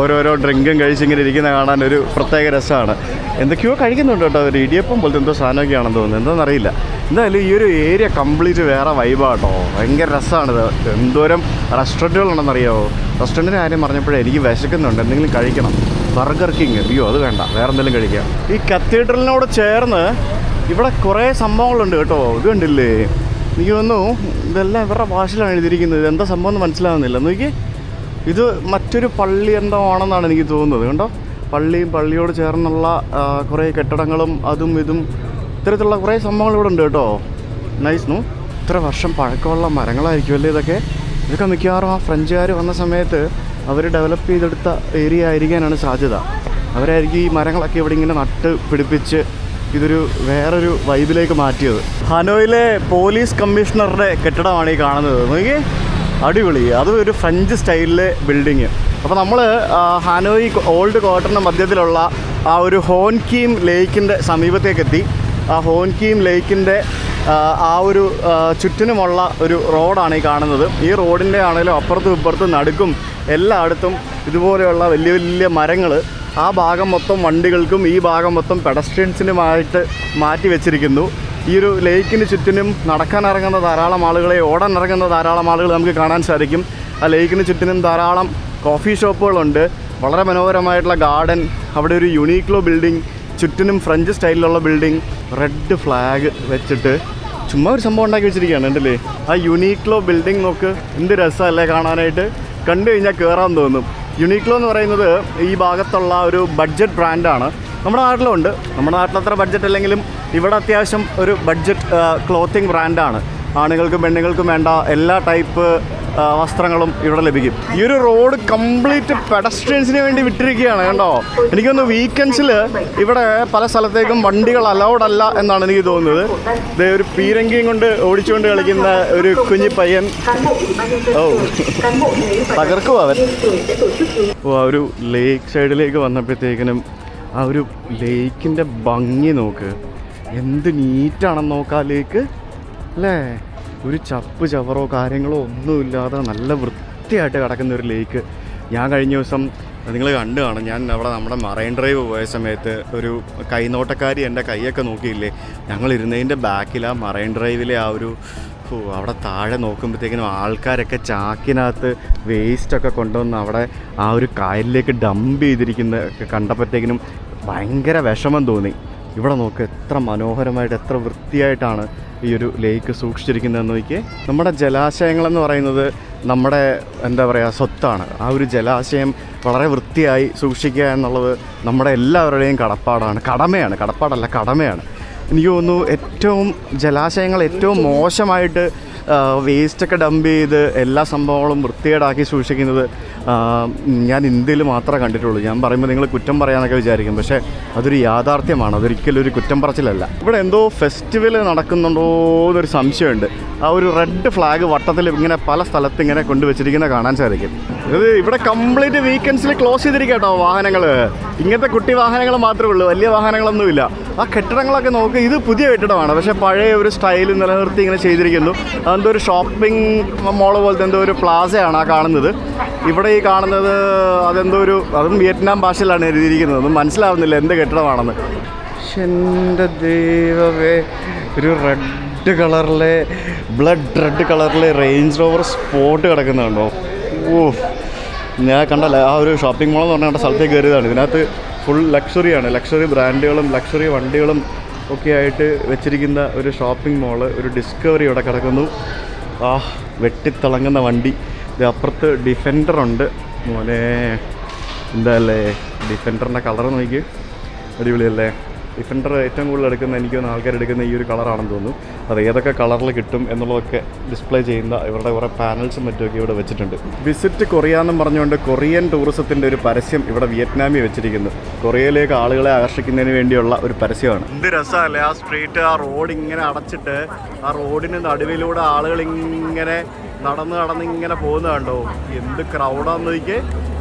ഓരോരോ ഡ്രിങ്കും കഴിച്ചിങ്ങനെ ഇരിക്കുന്ന കാണാൻ ഒരു പ്രത്യേക രസമാണ്. എന്തൊക്കെയോ കഴിക്കുന്നുണ്ട് കേട്ടോ. ഒരു ഇടിയപ്പം പോലത്തെ എന്തോ സാധനമൊക്കെയാണെന്ന് തോന്നുന്നു, എന്താണെന്നറിയില്ല. എന്തായാലും ഈ ഒരു ഏരിയ കംപ്ലീറ്റ് വേറെ വൈബാട്ടോ. ഭയങ്കര രസമാണിത്. എന്തോരം റെസ്റ്റോറൻറ്റുകളുണ്ടെന്നറിയാമോ? റെസ്റ്റോറൻറ്റിൻ്റെ കാര്യം പറഞ്ഞപ്പോഴേ എനിക്ക് വിശക്കുന്നുണ്ട്, എന്തെങ്കിലും കഴിക്കണം. ബർഗർ കിങ്, അയ്യോ അത് വേണ്ട, വേറെ എന്തെങ്കിലും കഴിക്കാം. ഈ കത്തീഡ്രലിനോട് ചേർന്ന് ഇവിടെ കുറേ സംഭവങ്ങളുണ്ട് കേട്ടോ. ഇത് കണ്ടില്ലേ? എനിക്ക് തോന്നുന്നു ഇതെല്ലാം ഇവരുടെ ഭാഷയിലാണ് എഴുതിയിരിക്കുന്നത്. ഇതെന്താ സംഭവം എന്ന് മനസ്സിലാവുന്നില്ല. നോക്കി, ഇത് മറ്റൊരു പള്ളി എന്തോ ആണെന്നാണ് എനിക്ക് തോന്നുന്നത്. കണ്ടോ, പള്ളിയോട് ചേർന്നുള്ള കുറേ കെട്ടിടങ്ങളും അതും ഇതും ഇത്തരത്തിലുള്ള കുറേ സംഭവങ്ങൾ ഇവിടെ ഉണ്ട് കേട്ടോ. നൈസ്. ഇത്ര വർഷം പഴക്കമുള്ള മരങ്ങളായിരിക്കുമല്ലേ ഇതൊക്കെ മിക്കവാറും ആ ഫ്രഞ്ചുകാർ വന്ന സമയത്ത് അവർ ഡെവലപ്പ് ചെയ്തെടുത്ത ഏരിയ ആയിരിക്കാനാണ് സാധ്യത. അവരായിരിക്കും ഈ മരങ്ങളൊക്കെ ഇവിടെ ഇങ്ങനെ നട്ട് പിടിപ്പിച്ച് ഇതൊരു വേറൊരു വൈബിലേക്ക് മാറ്റിയത്. ഹാനോയിലെ പോലീസ് കമ്മീഷണറുടെ കെട്ടിടമാണ് ഈ കാണുന്നത്. നോക്കി, അടിപൊളി. അതും ഒരു ഫ്രഞ്ച് സ്റ്റൈലിലെ ബിൽഡിങ്. അപ്പോൾ നമ്മൾ ഹാനോയി ഓൾഡ് ക്വാർട്ടറിൻ്റെ മധ്യത്തിലുള്ള ആ ഒരു ഹോൻ കീം ലേക്കിൻ്റെ സമീപത്തേക്കെത്തി. ആ ഹോൻ കീം ലേക്കിൻ്റെ ആ ഒരു ചുറ്റിനുമുള്ള ഒരു റോഡാണ് ഈ കാണുന്നത്. ഈ റോഡിൻ്റെ ആണെങ്കിലും അപ്പുറത്തും ഇപ്പുറത്തും നടുക്കും എല്ലായിടത്തും ഇതുപോലെയുള്ള വലിയ വലിയ മരങ്ങൾ. ആ ഭാഗം മൊത്തം വണ്ടികൾക്കും ഈ ഭാഗം മൊത്തം പെഡസ്ട്രിയൻസിനുമായിട്ട് മാറ്റി വെച്ചിരിക്കുന്നു. ഈ ഒരു ലേക്കിന് ചുറ്റിനും നടക്കാനിറങ്ങുന്ന ധാരാളം ആളുകളെ, ഓടാനിറങ്ങുന്ന ധാരാളം ആളുകൾ നമുക്ക് കാണാൻ സാധിക്കും. ആ ലേക്കിന് ചുറ്റിനും ധാരാളം കോഫി ഷോപ്പുകളുണ്ട്. വളരെ മനോഹരമായിട്ടുള്ള ഗാർഡൻ. അവിടെ ഒരു യുണീക്ലോ ബിൽഡിംഗ്, ചുറ്റിനും ഫ്രഞ്ച് സ്റ്റൈലിലുള്ള ബിൽഡിംഗ്, റെഡ് ഫ്ലാഗ് വെച്ചിട്ട് ചുമ്മാ ഒരു സംഭവം ഉണ്ടാക്കി വെച്ചിരിക്കുകയാണ്. ഉണ്ടല്ലേ ആ യുണീക്ലോ ബിൽഡിംഗ്? നോക്ക്, എന്ത് രസമല്ലേ കാണാനായിട്ട്. കണ്ടു കഴിഞ്ഞാൽ കയറാൻ തോന്നും. യുണീക്ലോ എന്ന് പറയുന്നത് ഈ ഭാഗത്തുള്ള ഒരു ബഡ്ജറ്റ് ബ്രാൻഡാണ്. നമ്മുടെ നാട്ടിലുണ്ട്. നമ്മുടെ നാട്ടിലത്ര ബഡ്ജറ്റ് അല്ലെങ്കിലും ഇവിടെ അത്യാവശ്യം ഒരു ബഡ്ജറ്റ് ക്ലോത്തിങ് ബ്രാൻഡാണ്. ആണുങ്ങൾക്കും പെണ്ണുങ്ങൾക്കും വേണ്ട എല്ലാ ടൈപ്പ് വസ്ത്രങ്ങളും ഇവിടെ ലഭിക്കും. ഈ ഒരു റോഡ് കംപ്ലീറ്റ് പെഡസ്ട്രിയൻസിന് വേണ്ടി വിട്ടിരിക്കുകയാണ്. കണ്ടോ, എനിക്കൊന്ന് വീക്കെൻഡ്സിൽ ഇവിടെ പല സ്ഥലത്തേക്കും വണ്ടികൾ അലൗഡ് അല്ല എന്നാണ് എനിക്ക് തോന്നുന്നത്. ഇത് ഒരു പീരങ്കിയും കൊണ്ട് ഓടിച്ചുകൊണ്ട് കളിക്കുന്ന ഒരു കുഞ്ഞി പയ്യൻ. തകർക്കും അവൻ. ആ ഒരു ലേക്ക് സൈഡിലേക്ക് വന്നപ്പോഴത്തേക്കിനും ആ ഒരു ലേക്കിൻ്റെ ഭംഗി നോക്ക്, എന്ത് നീറ്റാണെന്ന് നോക്കാം ലേക്ക് അല്ലേ. ഒരു ചപ്പ് ചവറോ കാര്യങ്ങളോ ഒന്നുമില്ലാതെ നല്ല വൃത്തിയായിട്ട് കിടക്കുന്ന ഒരു ലേക്ക്. ഞാൻ കഴിഞ്ഞ ദിവസം നിങ്ങൾ കണ്ടു കാണും. ഞാൻ അവിടെ നമ്മുടെ മറൈൻ ഡ്രൈവ് പോയ സമയത്ത് ഒരു കൈനോട്ടക്കാരി എൻ്റെ കൈയൊക്കെ നോക്കിയില്ലേ, ഞങ്ങൾ ഇരുന്നതിൻ്റെ ബാക്കിൽ ആ മറൈൻ ഡ്രൈവിലെ ആ ഒരു അവിടെ താഴെ നോക്കുമ്പോഴത്തേക്കിനും ആൾക്കാരൊക്കെ ചാക്കിനകത്ത് വേസ്റ്റൊക്കെ കൊണ്ടുവന്ന് അവിടെ ആ ഒരു കായലിലേക്ക് ഡംപ് ചെയ്തിരിക്കുന്ന കണ്ടപ്പോഴത്തേക്കിനും ഭയങ്കര വിഷമം തോന്നി. ഇവിടെ നോക്ക് എത്ര മനോഹരമായിട്ട് എത്ര വൃത്തിയായിട്ടാണ് ഈ ഒരു ലേക്ക് സൂക്ഷിച്ചിരിക്കുന്നതെന്ന് നോക്കിയേ. നമ്മുടെ ജലാശയങ്ങളെന്ന് പറയുന്നത് നമ്മുടെ എന്താ പറയുക സ്വത്താണ്. ആ ഒരു ജലാശയം വളരെ വൃത്തിയായി സൂക്ഷിക്കുക എന്നുള്ളത് നമ്മുടെ എല്ലാവരുടെയും കടമയാണ്. എനിക്ക് തോന്നുന്നു ഏറ്റവും ജലാശയങ്ങൾ ഏറ്റവും മോശമായിട്ട് വേസ്റ്റൊക്കെ ഡംപ് ചെയ്ത് എല്ലാ സംഭവങ്ങളും വൃത്തികേടാക്കി സൂക്ഷിക്കുന്നത് ഞാൻ ഇന്ത്യയിൽ മാത്രമേ കണ്ടിട്ടുള്ളൂ. ഞാൻ പറയുമ്പോൾ നിങ്ങൾ കുറ്റം പറയാമെന്നൊക്കെ വിചാരിക്കും, പക്ഷേ അതൊരു യാഥാർത്ഥ്യമാണ്, അതൊരിക്കലും ഒരു കുറ്റം പറച്ചിലല്ല. ഇവിടെ എന്തോ ഫെസ്റ്റിവൽ നടക്കുന്നുണ്ടോ എന്നൊരു സംശയമുണ്ട്. ആ ഒരു റെഡ് ഫ്ലാഗ് വട്ടത്തിൽ ഇങ്ങനെ പല സ്ഥലത്ത് ഇങ്ങനെ കൊണ്ടുവച്ചിരിക്കുന്ന കാണാൻ സാധിക്കും. ഇത് ഇവിടെ കംപ്ലീറ്റ് വീക്കെൻഡ്സിൽ ക്ലോസ് ചെയ്തിരിക്കുക കേട്ടോ വാഹനങ്ങൾ. ഇങ്ങനത്തെ കുട്ടി വാഹനങ്ങൾ മാത്രമേ ഉള്ളൂ, വലിയ വാഹനങ്ങളൊന്നുമില്ല. ആ കെട്ടിടങ്ങളൊക്കെ നോക്ക്, ഇത് പുതിയ കെട്ടിടമാണ്, പക്ഷേ പഴയ ഒരു സ്റ്റൈൽ നിലനിർത്തി ഇങ്ങനെ ചെയ്തിരിക്കുന്നു. അതെന്തോ ഒരു ഷോപ്പിംഗ് മോള് പോലത്തെ എന്തോ ഒരു പ്ലാസയാണ് ആ കാണുന്നത്. ഇവിടെ ഈ കാണുന്നത് അതും വിയറ്റ്നാം ഭാഷയിലാണ് എഴുതിയിരിക്കുന്നത്. ഒന്നും മനസ്സിലാവുന്നില്ല എന്ത് കെട്ടിടമാണെന്ന്. എൻ്റെ ദൈവമേ, ഒരു റെഡ് കളറിലെ റെഡ് കളറിലെ റേഞ്ച് റോവർ സ്പോട്ട് കിടക്കുന്നുണ്ടോ? ഞാൻ കണ്ടല്ല, ആ ഒരു ഷോപ്പിംഗ് മോളെന്ന് പറഞ്ഞ സ്ഥലത്തേക്ക് കയറിയതാണ്. ഇതിനകത്ത് ഫുൾ ലക്ഷറിയാണ്, ലക്ഷറി ബ്രാൻഡുകളും ലക്ഷറി വണ്ടികളും ഒക്കെ ആയിട്ട് വെച്ചിരിക്കുന്ന ഒരു ഷോപ്പിംഗ് മോള്. ഒരു ഡിസ്കവറി ഇവിടെ കിടക്കുന്നു. വെട്ടിത്തിളങ്ങുന്ന വണ്ടി. ഇത് അപ്പുറത്ത് ഡിഫൻഡറുണ്ട്. മോനെ എന്താ അല്ലേ, ഡിഫൻഡറിൻ്റെ കളർ നോക്കി, അടിപൊളിയല്ലേ. ഡിഫൻഡർ ഏറ്റവും കൂടുതൽ എടുക്കുന്ന എനിക്ക് തോന്നുന്നു ആൾക്കാർ എടുക്കുന്ന ഈ ഒരു കളറാണെന്ന് തോന്നുന്നു. അത് ഏതൊക്കെ കളറിൽ കിട്ടും എന്നുള്ളതൊക്കെ ഡിസ്പ്ലേ ചെയ്യുന്ന ഇവരുടെ കുറേ പാനൽസും മറ്റുമൊക്കെ ഇവിടെ വെച്ചിട്ടുണ്ട്. വിസിറ്റ് കൊറിയ എന്നും പറഞ്ഞുകൊണ്ട് കൊറിയൻ ടൂറിസത്തിൻ്റെ ഒരു പരസ്യം ഇവിടെ വിയറ്റ്നാമിൽ വെച്ചിരിക്കുന്നു. കൊറിയയിലേക്ക് ആളുകളെ ആകർഷിക്കുന്നതിന് വേണ്ടിയുള്ള ഒരു പരസ്യമാണ്. എന്ത് രസമല്ലേ ആ സ്ട്രീറ്റ്, ആ റോഡ് ഇങ്ങനെ അടച്ചിട്ട് ആ റോഡിന് നടുവിലൂടെ ആളുകൾ ഇങ്ങനെ നടന്ന് ഇങ്ങനെ പോകുന്നത് കണ്ടോ. എന്ത് ക്രൗഡാന്ന് നോക്കിയേ.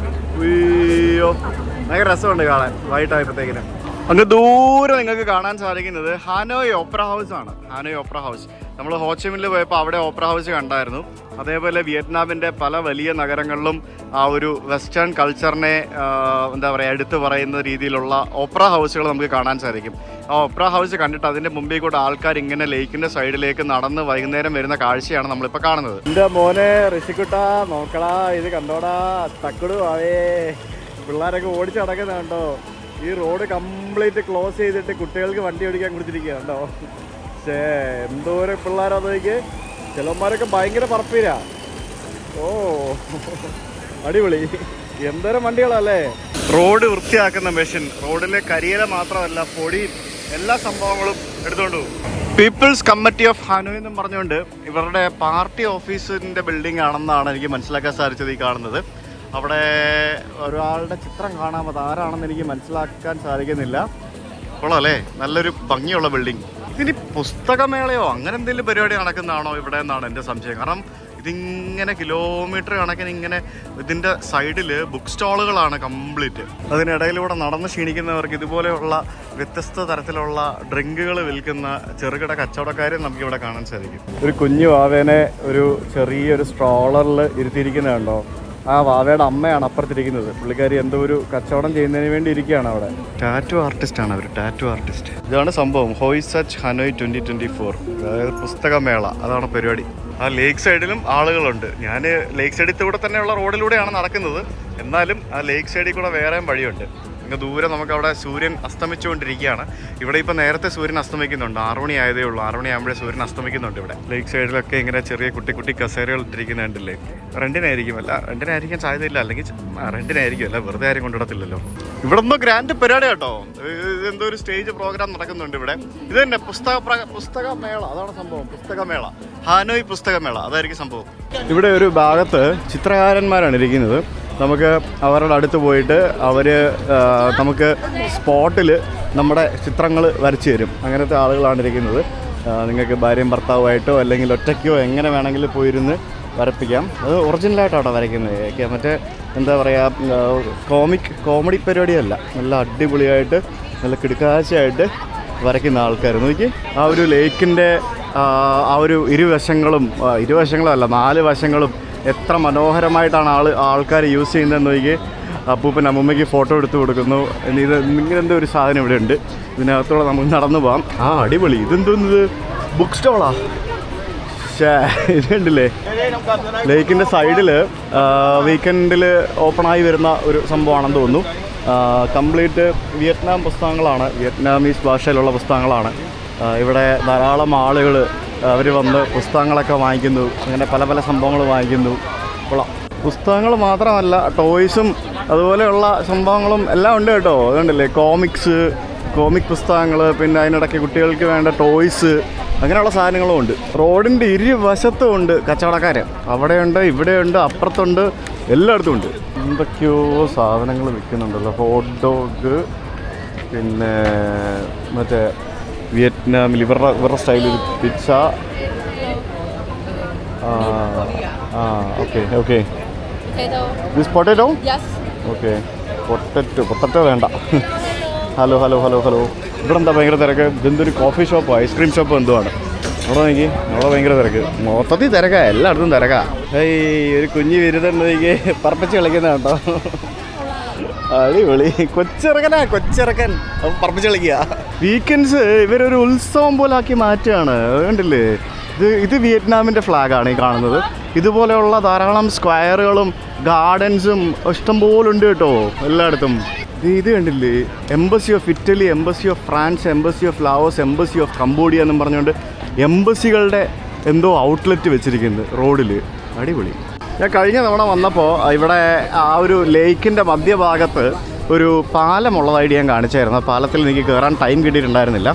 അയ്യോ, ഭയങ്കര രസമുണ്ട് കാണാൻ. വൈകിട്ടായപ്പോഴത്തേക്കിന് അങ്ങ് ദൂരെ നിങ്ങൾക്ക് കാണാൻ സാധിക്കുന്നത് ഹാനോയ് ഓപ്പറ ഹൗസ് ആണ്. ഹാനോയ് ഓപ്പറ ഹൗസ് നമ്മൾ ഹോച്ചിമിനിൽ പോയപ്പോൾ അവിടെ ഓപ്പറ ഹൗസ് കണ്ടായിരുന്നു. അതേപോലെ വിയറ്റ്നാമിൻ്റെ പല വലിയ നഗരങ്ങളിലും ആ ഒരു വെസ്റ്റേൺ കൾച്ചറിനെ എന്താ പറയുക എടുത്തു പറയുന്ന രീതിയിലുള്ള ഓപ്പറ ഹൗസുകൾ നമുക്ക് കാണാൻ സാധിക്കും. ആ ഓപ്പറ ഹൗസ് കണ്ടിട്ട് അതിൻ്റെ മുമ്പിൽ കൂടെ ആൾക്കാർ ഇങ്ങനെ ലേക്കിൻ്റെ സൈഡിലേക്ക് നടന്ന് വൈകുന്നേരം വരുന്ന കാഴ്ചയാണ് നമ്മളിപ്പോൾ കാണുന്നത്. എൻ്റെ മോനെ ഋഷിക്കുട്ടാ നോക്കടാ, ഇത് കണ്ടോടാ, തക്കടു ആവേ, പിള്ളേരൊക്കെ ഓടിച്ച് നടക്കുന്നത് കണ്ടോ. ഈ റോഡ് കംപ്ലീറ്റ് ക്ലോസ് ചെയ്തിട്ട് കുട്ടികൾക്ക് വണ്ടി ഓടിക്കാൻ കൊടുത്തിരിക്കുക കണ്ടോ. പക്ഷേ എന്തോരം പിള്ളേരതൊക്കെ, ചിലന്മാരൊക്കെ ഭയങ്കര പറപ്പീരാ. അടിപൊളി, എന്തോരം വണ്ടികളല്ലേ. റോഡ് വൃത്തിയാക്കുന്ന മെഷീൻ, റോഡിലെ കരിയില മാത്രമല്ല പൊടി എല്ലാ സംഭവങ്ങളും എടുത്തുകൊണ്ട് പോകും. പീപ്പിൾസ് കമ്മിറ്റി ഓഫ് ഹാനോയ് എന്നും പറഞ്ഞുകൊണ്ട് ഇവരുടെ പാർട്ടി ഓഫീസിൻ്റെ ബിൽഡിംഗ് ആണെന്നാണ് എനിക്ക് മനസ്സിലാക്കാൻ സാധിച്ചത്. ഈ കാണുന്നത് അവിടെ ഒരാളുടെ ചിത്രം കാണാം, അത് ആരാണെന്ന് എനിക്ക് മനസ്സിലാക്കാൻ സാധിക്കുന്നില്ല. കൊള്ളാമല്ലേ, നല്ലൊരു ഭംഗിയുള്ള ബിൽഡിംഗ്. ഇതിന് പുസ്തകമേളയോ അങ്ങനെ എന്തെങ്കിലും പരിപാടി നടക്കുന്നതാണോ ഇവിടെ എന്നാണ് എൻ്റെ സംശയം. കാരണം ഇതിങ്ങനെ കിലോമീറ്റർ കണക്കിന് ഇങ്ങനെ ഇതിൻ്റെ സൈഡിൽ ബുക്ക് സ്റ്റാളുകളാണ് കംപ്ലീറ്റ്. അതിനിടയിലൂടെ നടന്ന് ക്ഷീണിക്കുന്നവർക്ക് ഇതുപോലെയുള്ള വ്യത്യസ്ത തരത്തിലുള്ള ഡ്രിങ്കുകൾ വിൽക്കുന്ന ചെറുകിട കച്ചവടക്കാരെ നമുക്കിവിടെ കാണാൻ സാധിക്കും. ഒരു കുഞ്ഞു വാവേനെ ഒരു ചെറിയൊരു സ്ട്രോളറിൽ ഇരുത്തിയിരിക്കുന്നതുണ്ടോ. ആ വാവയുടെ അമ്മയാണ് അപ്പുറത്തിരിക്കുന്നത്. പുള്ളിക്കാരി എന്തോ ഒരു കച്ചവടം ചെയ്യുന്നതിന് വേണ്ടി ഇരിക്കുകയാണ് അവിടെ. ടാറ്റു ആർട്ടിസ്റ്റാണ് അവർ, ടാറ്റു ആർട്ടിസ്റ്റ്. ഇതാണ് സംഭവം, ഹോയ് സച്ച് ഹനോയ് 2024, അതായത് പുസ്തകമേള. അതാണ് പരിപാടി. ആ ലേക്ക് സൈഡിലും ആളുകളുണ്ട്. ഞാൻ ലേക്ക് സൈഡിൽ കൂടെ തന്നെയുള്ള റോഡിലൂടെയാണ് നടക്കുന്നത്. എന്നാലും ആ ലേക്ക് സൈഡിൽ കൂടെ വേറെയും വഴിയുണ്ട്. ഇങ്ങ് ദൂരെ നമുക്കവിടെ സൂര്യൻ അസ്തമിച്ചുകൊണ്ടിരിക്കുകയാണ്. ഇവിടെ ഇപ്പോൾ നേരത്തെ സൂര്യൻ അസ്തമിക്കുന്നുണ്ട്. 6 മണി ആയതേ ഉള്ളൂ. 6 മണിയാകുമ്പോഴേ സൂര്യൻ അസ്തമിക്കുന്നുണ്ട്. ഇവിടെ ലേക്ക് സൈഡിലൊക്കെ ഇങ്ങനെ ചെറിയ കുട്ടി കസേരകൾ ഇട്ടിരിക്കുന്നുണ്ടല്ലേ. റെൻറ്റിനായിരിക്കും, അല്ല റെൻറ്റിനായിരിക്കാൻ സാധ്യതയില്ല, അല്ലെങ്കിൽ റെൻറ്റിനായിരിക്കും, അല്ല വെറുതെ ആരും കൊണ്ടിടത്തില്ലല്ലോ. ഇവിടെ ഒന്നും ഗ്രാൻഡ് പരിപാടി കേട്ടോ. ഇതെന്തോ ഒരു സ്റ്റേജ് പ്രോഗ്രാം നടക്കുന്നുണ്ട് ഇവിടെ. ഇത് തന്നെ പുസ്തകമേള, അതാണ് സംഭവം. പുസ്തകമേള, ഹാനോയ് പുസ്തകമേള, അതായിരിക്കും സംഭവം. ഇവിടെ ഒരു ഭാഗത്ത് ചിത്രകാരന്മാരാണ് ഇരിക്കുന്നത്. നമുക്ക് അവരുടെ അടുത്ത് പോയിട്ട് അവർ നമുക്ക് സ്പോട്ടിൽ നമ്മുടെ ചിത്രങ്ങൾ വരച്ചു തരും. അങ്ങനത്തെ ആളുകളാണ് ഇരിക്കുന്നത്. നിങ്ങൾക്ക് ഭാര്യയും ഭർത്താവുമായിട്ടോ അല്ലെങ്കിൽ ഒറ്റയ്ക്കോ എങ്ങനെ വേണമെങ്കിലും പോയിരുന്ന് വരപ്പിക്കാം. അത് ഒറിജിനലായിട്ടാണ് വരയ്ക്കുന്നത്. മറ്റേ എന്താ പറയുക, കോമഡി പരിപാടിയല്ല, നല്ല അടിപൊളിയായിട്ട് നല്ല കിടുക്കാഴ്ചയായിട്ട് വരയ്ക്കുന്ന ആൾക്കാർ. നോക്കി ആ ഒരു ലേക്കിൻ്റെ ആ ഒരു ഇരുവശങ്ങളും അല്ല 4 വശങ്ങളും എത്ര മനോഹരമായിട്ടാണ് ആൾക്കാർ യൂസ് ചെയ്യുന്നതെന്ന് നോക്കി. അപ്പൂപ്പൻ അമ്മൂമ്മയ്ക്ക് ഫോട്ടോ എടുത്ത് കൊടുക്കുന്നു. ഇത് ഇങ്ങനെന്തോ ഒരു സാധനം ഇവിടെ ഉണ്ട്. ഇതിനകത്തോടെ നമുക്ക് നടന്നു പോകാം. ആ അടിപൊളി. ഇതെന്തോന്നത്? ബുക്ക് സ്റ്റോളാ. ഇതുണ്ടല്ലേ ലേക്കിൻ്റെ സൈഡിൽ വീക്കെൻഡിൽ ഓപ്പണായി വരുന്ന ഒരു സംഭവമാണെന്ന് തോന്നുന്നു. കംപ്ലീറ്റ് വിയറ്റ്നാം പുസ്തകങ്ങളാണ്, വിയറ്റ്നാമീസ് ഭാഷയിലുള്ള പുസ്തകങ്ങളാണ്. ഇവിടെ ധാരാളം ആളുകൾ അവർ വന്ന് പുസ്തകങ്ങളൊക്കെ വാങ്ങിക്കുന്നു. അങ്ങനെ പല പല സംഭവങ്ങൾ വാങ്ങിക്കുന്നു. കൊള്ളാം. പുസ്തകങ്ങൾ മാത്രമല്ല, ടോയ്സും അതുപോലെയുള്ള സംഭവങ്ങളും എല്ലാം ഉണ്ട് കേട്ടോ. അതുകൊണ്ടല്ലേ കോമിക് പുസ്തകങ്ങൾ, പിന്നെ അതിനിടയ്ക്ക് കുട്ടികൾക്ക് വേണ്ട ടോയ്സ്, അങ്ങനെയുള്ള സാധനങ്ങളും ഉണ്ട്. റോഡിൻ്റെ ഇരുവശത്തും ഉണ്ട് കച്ചവടക്കാർ. അവിടെയുണ്ട്, ഇവിടെയുണ്ട്, അപ്പുറത്തുണ്ട്, എല്ലായിടത്തും ഉണ്ട്. എന്തൊക്കെയോ സാധനങ്ങൾ വിൽക്കുന്നുണ്ടല്ലോ. ഹോട്ട് ഡോഗ്, പിന്നെ മറ്റേ വിയറ്റ്നാമിൽ ഇവരുടെ സ്റ്റൈലിൽ pizza. Okay this potato. Okay, potato വേണ്ട. ഹലോ ഇവിടെ എന്താ ഭയങ്കര തിരക്ക്? ഇതെന്തൊരു കോഫി ഷോപ്പോ ഐസ്ക്രീം ഷോപ്പോ എന്തോ ആണ്. അവിടെ നോക്കി, അവിടെ ഭയങ്കര തിരക്ക്, മൊത്തത്തിൽ തിരക്കാ, എല്ലായിടത്തും തിരക്കാ. ഒരു കുഞ്ഞ് വിരുന്നുണ്ടെങ്കിൽ പറപ്പിച്ച് കളിക്കുന്ന കേട്ടോ. അടിപൊളി. കൊച്ചിറക്കൻ പറപ്പിച്ച് കളിക്കുക. വീക്കെൻഡ്സ് ഇവരൊരു ഉത്സവം പോലെ ആക്കി മാറ്റുകയാണ്. കണ്ടില്ലേ? ഇത് വിയറ്റ്നാമിൻ്റെ ഫ്ലാഗാണ് ഈ കാണുന്നത്. ഇതുപോലെയുള്ള ധാരാളം സ്ക്വയറുകളും ഗാർഡൻസും ഇഷ്ടംപോലെ ഉണ്ട് കേട്ടോ എല്ലായിടത്തും. ഇത് കണ്ടില്ലേ? Embassy of Italy, embassy of France, embassy of Laos, embassy of Cambodia എന്നും പറഞ്ഞുകൊണ്ട് എംബസികളുടെ എന്തോ ഔട്ട്ലെറ്റ് വെച്ചിരിക്കുന്നത് റോഡിൽ. അടിപൊളി. ഞാൻ കഴിഞ്ഞ തവണ വന്നപ്പോൾ ഇവിടെ ആ ഒരു ലേക്കിൻ്റെ മധ്യഭാഗത്ത് ഒരു പാലമുള്ളതായിട്ട് ഞാൻ കാണിച്ചായിരുന്നു. ആ പാലത്തിൽ എനിക്ക് കയറാൻ ടൈം കിട്ടിയിട്ടുണ്ടായിരുന്നില്ല.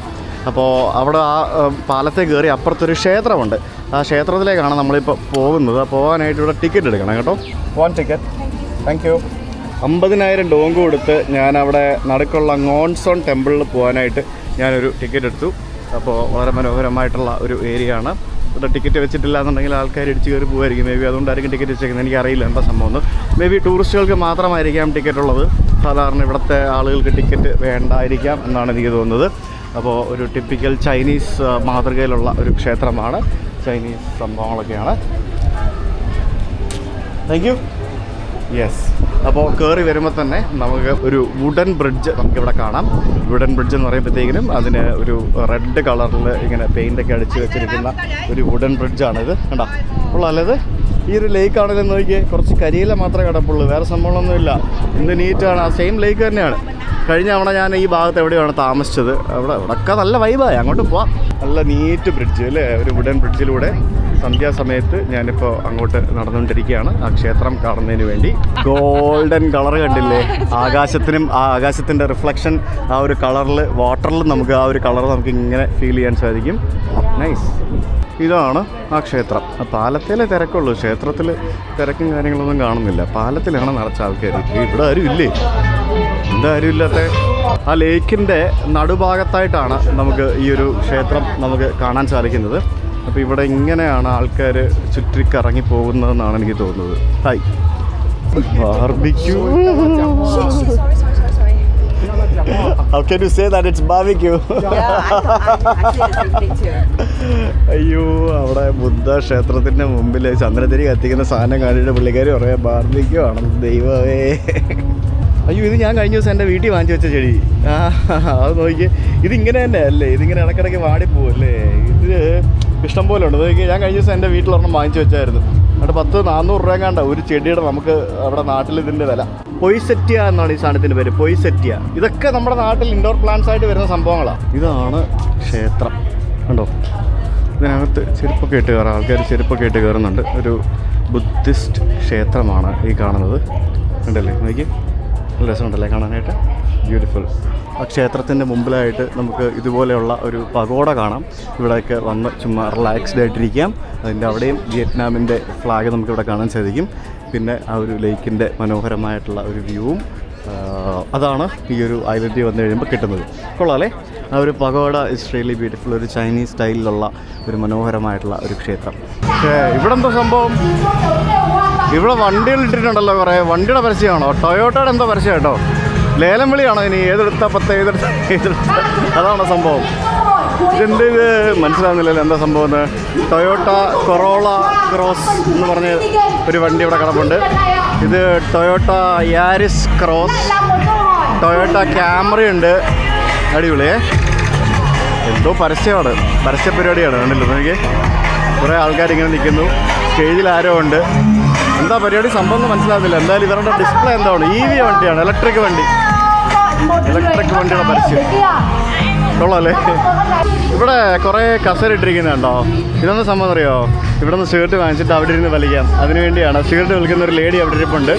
അപ്പോൾ അവിടെ ആ പാലത്തെ കയറി അപ്പുറത്തൊരു ക്ഷേത്രമുണ്ട്. ആ ക്ഷേത്രത്തിലേക്കാണ് നമ്മളിപ്പോൾ പോകുന്നത്. പോകാനായിട്ട് ഇവിടെ ടിക്കറ്റ് എടുക്കണം കേട്ടോ. 1 ടിക്കറ്റ്. Thank you. 50,000 ഡോങ്ക് കൊടുത്ത് ഞാനവിടെ നടുക്കുള്ള ngonsong ടെമ്പിളിൽ പോകാനായിട്ട് ഞാനൊരു ടിക്കറ്റ് എടുത്തു. അപ്പോൾ വളരെ മനോഹരമായിട്ടുള്ള ഒരു ഏരിയ ആണ്. ഇവിടെ ടിക്കറ്റ് വെച്ചിട്ടില്ല എന്നുണ്ടെങ്കിൽ ആൾക്കാർ ഇടിച്ച് കയറി പോകുമായിരിക്കും. മേ ബി അതുകൊണ്ടായിരിക്കും ടിക്കറ്റ് വെച്ചേക്കുന്നത്. എനിക്കറിയില്ല എന്താ സംഭവം. മേ ബി ടൂറിസ്റ്റുകൾക്ക് മാത്രമായിരിക്കാം ടിക്കറ്റ് ഉള്ളത്. സാധാരണ ഇവിടുത്തെ ആളുകൾക്ക് ടിക്കറ്റ് വേണ്ടായിരിക്കാം എന്നാണ് എനിക്ക് തോന്നുന്നത്. അപ്പോൾ ഒരു ടിപ്പിക്കൽ ചൈനീസ് മാതൃകയിലുള്ള ഒരു ക്ഷേത്രമാണ്. ചൈനീസ് സംഭവങ്ങളൊക്കെയാണ്. Thank you. യെസ്. അപ്പോൾ കയറി വരുമ്പോൾ തന്നെ നമുക്ക് ഒരു വുഡൻ ബ്രിഡ്ജ് നമുക്കിവിടെ കാണാം. വുഡൻ ബ്രിഡ്ജ് എന്ന് പറയുമ്പോഴത്തേക്കിനും അതിന് ഒരു റെഡ് കളറിൽ ഇങ്ങനെ പെയിൻ്റൊക്കെ അടിച്ച് വെച്ചിരിക്കുന്ന ഒരു വുഡൻ ബ്രിഡ്ജാണിത്. കണ്ടോ? ഉള്ളത് ഈ ഒരു ലേക്ക് ആണെന്ന് നോക്കിയേ. കുറച്ച് കരിയില മാത്രമേ കിടപ്പുള്ളൂ, വേറെ സംഭവങ്ങളൊന്നുമില്ല. എന്ത് നീറ്റാണ്. ആ സെയിം ലേക്ക് തന്നെയാണ്. കഴിഞ്ഞ തവണ ഞാൻ ഈ ഭാഗത്ത് എവിടെയാണ് താമസിച്ചത്. അവിടെയൊക്കെ നല്ല വൈബായി. അങ്ങോട്ട് പോവാം. നല്ല നീറ്റ് ബ്രിഡ്ജ് അല്ലേ? ഒരു വുഡൻ ബ്രിഡ്ജിലൂടെ സന്ധ്യാസമയത്ത് ഞാനിപ്പോൾ അങ്ങോട്ട് നടന്നുകൊണ്ടിരിക്കുകയാണ് ആ ക്ഷേത്രം കാണുന്നതിന് വേണ്ടി. ഗോൾഡൻ കളർ കണ്ടില്ലേ? ആകാശത്തിനും ആ ആകാശത്തിൻ്റെ റിഫ്ലക്ഷൻ ആ ഒരു കളറിൽ, വാട്ടറിൽ നമുക്ക് ആ ഒരു കളർ നമുക്ക് ഇങ്ങനെ ഫീൽ ചെയ്യാൻ സാധിക്കും. നൈസ്. ഇതാണ് ആ ക്ഷേത്രം. ആ പാലത്തിലെ തിരക്കുള്ളൂ, ക്ഷേത്രത്തിൽ തിരക്കും കാര്യങ്ങളൊന്നും കാണുന്നില്ല. പാലത്തിലാണ് നിറച്ച ആൾക്കാർ. ഇവിടെ ആരും ഇല്ലേ? എന്താ ആരും ഇല്ലാത്ത? ആ ലേക്കിൻ്റെ നടുഭാഗത്തായിട്ടാണ് നമുക്ക് ഈ ഒരു ക്ഷേത്രം നമുക്ക് കാണാൻ സാധിക്കുന്നത്. അപ്പോൾ ഇവിടെ ഇങ്ങനെയാണ് ആൾക്കാർ ചുറ്റിക്കറങ്ങി പോകുന്നതെന്നാണ് എനിക്ക് തോന്നുന്നത്. Hi, barbecue. How can you say that it's barbecue? അയ്യോ, അവിടെ ബുദ്ധ ക്ഷേത്രത്തിൻ്റെ മുമ്പിൽ ചന്ദ്രതിരി കത്തിക്കുന്ന സാധനം കണ്ടിട്ട് പുള്ളിക്കാർ പറയാം ബാർബിക്യൂ ആണെന്ന്. ദൈവമേ. അയ്യോ, ഇത് ഞാൻ കഴിഞ്ഞ ദിവസം എൻ്റെ വീട്ടിൽ വാങ്ങിച്ചു വെച്ച ചെടി. അത് നോക്കി. ഇതിങ്ങനെ തന്നെ അല്ലേ? ഇതിങ്ങനെ ഇടയ്ക്കിടയ്ക്ക് വാടിപ്പോവല്ലേ? ഇത് ഇഷ്ടം പോലെ ഉണ്ട്. നോക്കി, ഞാൻ കഴിഞ്ഞ ദിവസം എൻ്റെ വീട്ടിലൊരെണ്ണം വാങ്ങിച്ചു വെച്ചായിരുന്നു. എന്നിട്ട് 100-400 രൂപ കണ്ട ഒരു ചെടിയുടെ നമുക്ക് അവിടെ നാട്ടിൽ ഇതിൻ്റെ വില. പൊയ്സെറ്റിയ എന്നാണ് ഈ സാധനത്തിൻ്റെ പേര്. പൊയ്സെറ്റിയ. ഇതൊക്കെ നമ്മുടെ നാട്ടിൽ ഇൻഡോർ പ്ലാന്റ്സ് ആയിട്ട് വരുന്ന സംഭവങ്ങളാണ്. ഇതാണ് ക്ഷേത്രം. കണ്ടോ? ഇതിനകത്ത് ചെരുപ്പൊക്കെ ഇട്ട് കയറാം. ആൾക്കാർ ചെരുപ്പൊക്കെ ഇട്ട് കയറുന്നുണ്ട്. ഒരു ബുദ്ധിസ്റ്റ് ക്ഷേത്രമാണ് ഈ കാണുന്നത്. ഉണ്ടല്ലേ? നോക്കി, നല്ല രസമുണ്ടല്ലേ കാണാനായിട്ട്? ബ്യൂട്ടിഫുൾ. ആ ക്ഷേത്രത്തിൻ്റെ മുമ്പിലായിട്ട് നമുക്ക് ഇതുപോലെയുള്ള ഒരു പഗോഡ കാണാം. ഇവിടെയൊക്കെ വന്ന് ചുമ്മാ റിലാക്സ്ഡ് ആയിട്ടിരിക്കാം. അതിൻ്റെ അവിടെയും വിയറ്റ്നാമിൻ്റെ ഫ്ലാഗ് നമുക്കിവിടെ കാണാൻ സാധിക്കും. പിന്നെ ആ ഒരു ലേക്കിൻ്റെ മനോഹരമായിട്ടുള്ള ഒരു വ്യൂവും അതാണ് ഈ ഒരു ഐലൻഡിൽ വന്നു കഴിയുമ്പോൾ കിട്ടുന്നത്. കൊള്ളാമല്ലേ? ആ ഒരു പഗോഡ ഇസ് റിയലി ബ്യൂട്ടിഫുൾ. ഒരു ചൈനീസ് സ്റ്റൈലിലുള്ള ഒരു മനോഹരമായിട്ടുള്ള ഒരു ക്ഷേത്രം. ഇവിടെ എന്താ സംഭവം? ഇവിടെ വണ്ടികൾ ഇട്ടിട്ടുണ്ടല്ലോ കുറേ. വണ്ടിയുടെ പരസ്യമാണോ? ടൊയോട്ടയുടെ എന്തോ പരസ്യം കേട്ടോ. ലേലം വിളിയാണോ ഇനി? ഏതെടുത്ത 10 ഏതെടുത്ത അതാണോ സംഭവം? ഇതെന്ത് ഇത് മനസ്സിലാവുന്നില്ലല്ലോ എന്താ സംഭവം. ടൊയോട്ട കൊറോള ക്രോസ് എന്ന് പറഞ്ഞ ഒരു വണ്ടി ഇവിടെ കിടപ്പുണ്ട്. ഇത് Toyota Yaris cross, Toyota camera ഉണ്ട്. അടിപൊളിയേ. എന്തോ പരസ്യമാണ്, പരസ്യ പരിപാടിയാണ്. കണ്ടില്ലോ എനിക്ക് കുറേ ആൾക്കാരിങ്ങനെ നിൽക്കുന്നു. സ്റ്റേജിൽ ആരോ ഉണ്ട്. എന്താ പരിപാടി സംഭവം ഒന്നും മനസ്സിലാകുന്നില്ല. എന്തായാലും ഇവരുടെ ഡിസ്പ്ലേ എന്താണ്, EV വണ്ടിയാണ്, ഇലക്ട്രിക് വണ്ടിയുടെ പരസ്യം. കൊള്ളാമല്ലേ? ഇവിടെ കുറേ കസേര ഇട്ടിരിക്കുന്നുണ്ടോ? ഇതൊന്നും സംഭവം അറിയോ? ഇവിടെ നിന്ന് ഷർട്ട് വാങ്ങിച്ചിട്ട് അവിടെ ഇരുന്ന് വലിക്കാം. അതിന് വേണ്ടിയാണ്. ഷർട്ട് വിൽക്കുന്ന ഒരു ലേഡി അവിടെ ഇരിപ്പുണ്ട്.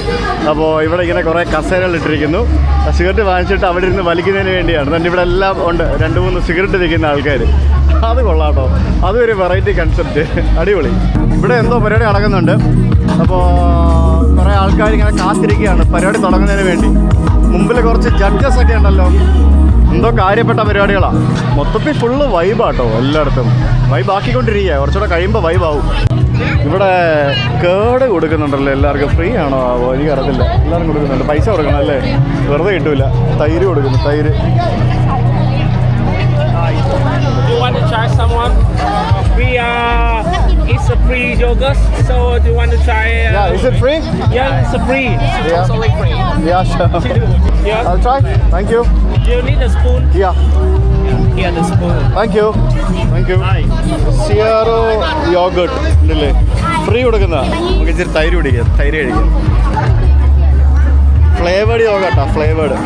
അപ്പോൾ ഇവിടെ ഇങ്ങനെ കുറേ കസേരകൾ ഇട്ടിരിക്കുന്നു. ഷർട്ട് വാങ്ങിച്ചിട്ട് അവിടെ ഇരുന്ന് വലിക്കുന്നതിന് വേണ്ടിയാണ്. എന്നിട്ട് ഇവിടെ എല്ലാം ഉണ്ട് 2-3 സിഗരറ്റ് വിൽക്കുന്ന ആൾക്കാർ. അത് കൊള്ളാട്ടോ, അതും ഒരു വെറൈറ്റി കൺസെപ്റ്റ്. അടിപൊളി. ഇവിടെ എന്തോ പരിപാടി നടക്കുന്നുണ്ട്. അപ്പോൾ കുറേ ആൾക്കാർ ഇങ്ങനെ കാത്തിരിക്കുകയാണ് പരിപാടി തുടങ്ങുന്നതിന് വേണ്ടി. മുമ്പിൽ കുറച്ച് ജഡ്ജസ് ഒക്കെ ഉണ്ടല്ലോ. എന്തോ കാര്യപ്പെട്ട പരിപാടികളാണ്. മൊത്തത്തിൽ ഫുള്ള് വൈബാട്ടോ. എല്ലായിടത്തും വൈബാക്കിക്കൊണ്ടിരിക്കുക. കുറച്ചുകൂടെ കഴിയുമ്പോൾ വൈബാവും. ഇവിടെ കേട് കൊടുക്കുന്നുണ്ടല്ലോ എല്ലാവർക്കും. ഫ്രീ ആണോ? എനിക്ക് അറിയത്തില്ല. എല്ലാവരും കൊടുക്കുന്നുണ്ട്. പൈസ കൊടുക്കണം അല്ലേ? വെറുതെ കിട്ടൂല. തൈര് കൊടുക്കുന്നു, തൈര്. You want to try someone? It's a free yogurt. So do you want to try? Yeah, is it free? Yeah, it's a free. It's Yeah. totally free. Yeah, sure. Yeah. I'll try. Thank you. Do you need a spoon? Yeah. Here, the spoon. Thank you. Thank you. സിയാറോ yogurt ഉണ്ടല്ലേ? Free കൊടുക്കുന്ന. നമുക്ക് ഇച്ചിരി തൈര് കുടിക്കാം. തൈര് കഴിക്കാം. Flavoured യോഗട്ടാ, ഫ്ലേവേഡ്.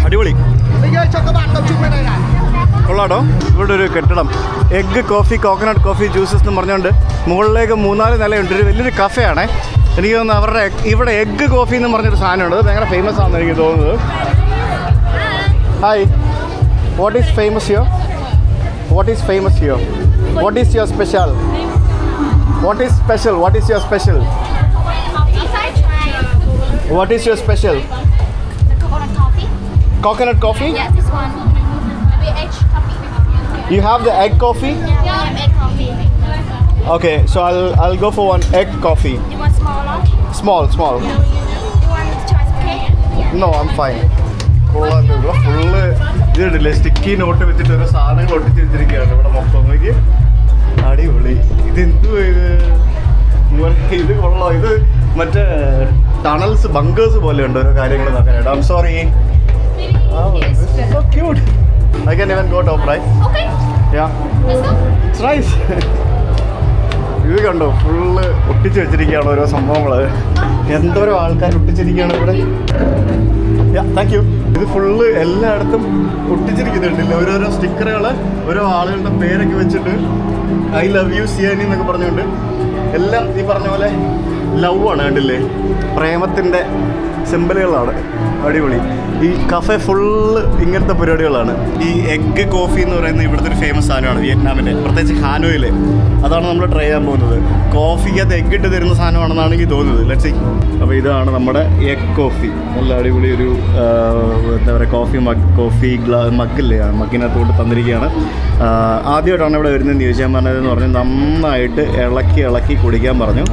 അടിപൊളി. കൊള്ളാട്ടോ. ഇവിടെ ഒരു കെട്ടിടം, egg coffee, coconut coffee juices എന്ന് പറഞ്ഞുകൊണ്ട് മുകളിലേക്ക് 3-4 നിലയുണ്ട്. ഒരു വലിയൊരു കഫേയാണേ. എനിക്ക് തോന്നുന്നു അവരുടെ ഇവിടെ എഗ്ഗ് കോഫി എന്ന് പറഞ്ഞൊരു സാധനമുണ്ട്. അത് ഭയങ്കര ഫേമസ് ആണെന്ന് എനിക്ക് തോന്നുന്നത്. Hi, what is famous here? What is famous here? What is your special? What is special? What is your special? What is your special? The coconut coffee. Coconut coffee? Yeah, this one. Maybe egg coffee. You have the egg coffee? Yeah, we have egg coffee. Okay, so I'll go for one egg coffee. You want small or large? Small, small. You want choice cake? No, I'm fine. കൊള്ളാമല്ലോ. ഇവിടെ full ഇതില്ലേ, sticky note വെച്ചിട്ട് ഓരോ സാധനങ്ങൾ ഒട്ടിച്ച് വെച്ചിരിക്കുകയാണ് ഇവിടെ മൊത്തം. നോക്കി, അടിപൊളി. ഇതെന്തുവാ ഇത്? ഇത് കൊള്ളാം. ഇത് മറ്റേ ടണൽസ്, ബങ്കേഴ്സ് പോലെ ഉണ്ട് ഓരോ കാര്യങ്ങൾ നോക്കാനായിട്ട്. I am sorry. So cute. I can even go top, right? Okay, Yeah. let's go. It's nice. ഇത് കണ്ടോ, ഫുള്ള് ഒട്ടിച്ച് വെച്ചിരിക്കുകയാണ് ഓരോ സംഭവങ്ങൾ. എന്തോരോ ആൾക്കാർ ഒട്ടിച്ചിരിക്കുകയാണ് ഇവിടെ. Thank you. ഇത് ഫുള്ള് എല്ലായിടത്തും ഒട്ടിച്ചിരിക്കുന്നുണ്ടല്ലോ ഓരോരോ സ്റ്റിക്കറുകൾ, ഓരോ ആളുകളുടെ പേരൊക്കെ വെച്ചിട്ട് ഐ ലവ് യു സിയാനി എന്നൊക്കെ പറഞ്ഞുകൊണ്ട്. എല്ലാം ഈ പറഞ്ഞ പോലെ ലവ് ആണ്. കണ്ടില്ലേ, പ്രേമത്തിൻ്റെ സിമ്പലുകളാണ്. അടിപൊളി. ഈ കഫേ ഫുള്ള് ഇങ്ങനത്തെ പരിപാടികളാണ്. ഈ എഗ്ഗ് കോഫി എന്ന് പറയുന്നത് ഇവിടുത്തെ ഒരു ഫേമസ് സാധനമാണ് വിയറ്റ്നാമിൻ്റെ, പ്രത്യേകിച്ച് ഹാനോയിലെ. അതാണ് നമ്മൾ ട്രൈ ചെയ്യാൻ പോകുന്നത്. കോഫിക്കകത്ത് എഗ്ഗ് ഇട്ട് തരുന്ന സാധനമാണെന്നാണ് എനിക്ക് തോന്നുന്നത്. Let's see. അപ്പോൾ ഇതാണ് നമ്മുടെ എഗ് കോഫി. നല്ല അടിപൊളി ഒരു എന്താ പറയുക, കോഫി മഗ്ഗില്ലേ, ആ മഗ്ഗിനകത്ത് കൊണ്ട് തന്നിരിക്കുകയാണ്. ആദ്യമായിട്ടാണ് ഇവിടെ വരുന്നതെന്ന് ചോദിച്ചാൽ പറഞ്ഞതെന്ന് പറഞ്ഞാൽ നന്നായിട്ട് ഇളക്കി കുടിക്കാൻ പറഞ്ഞു.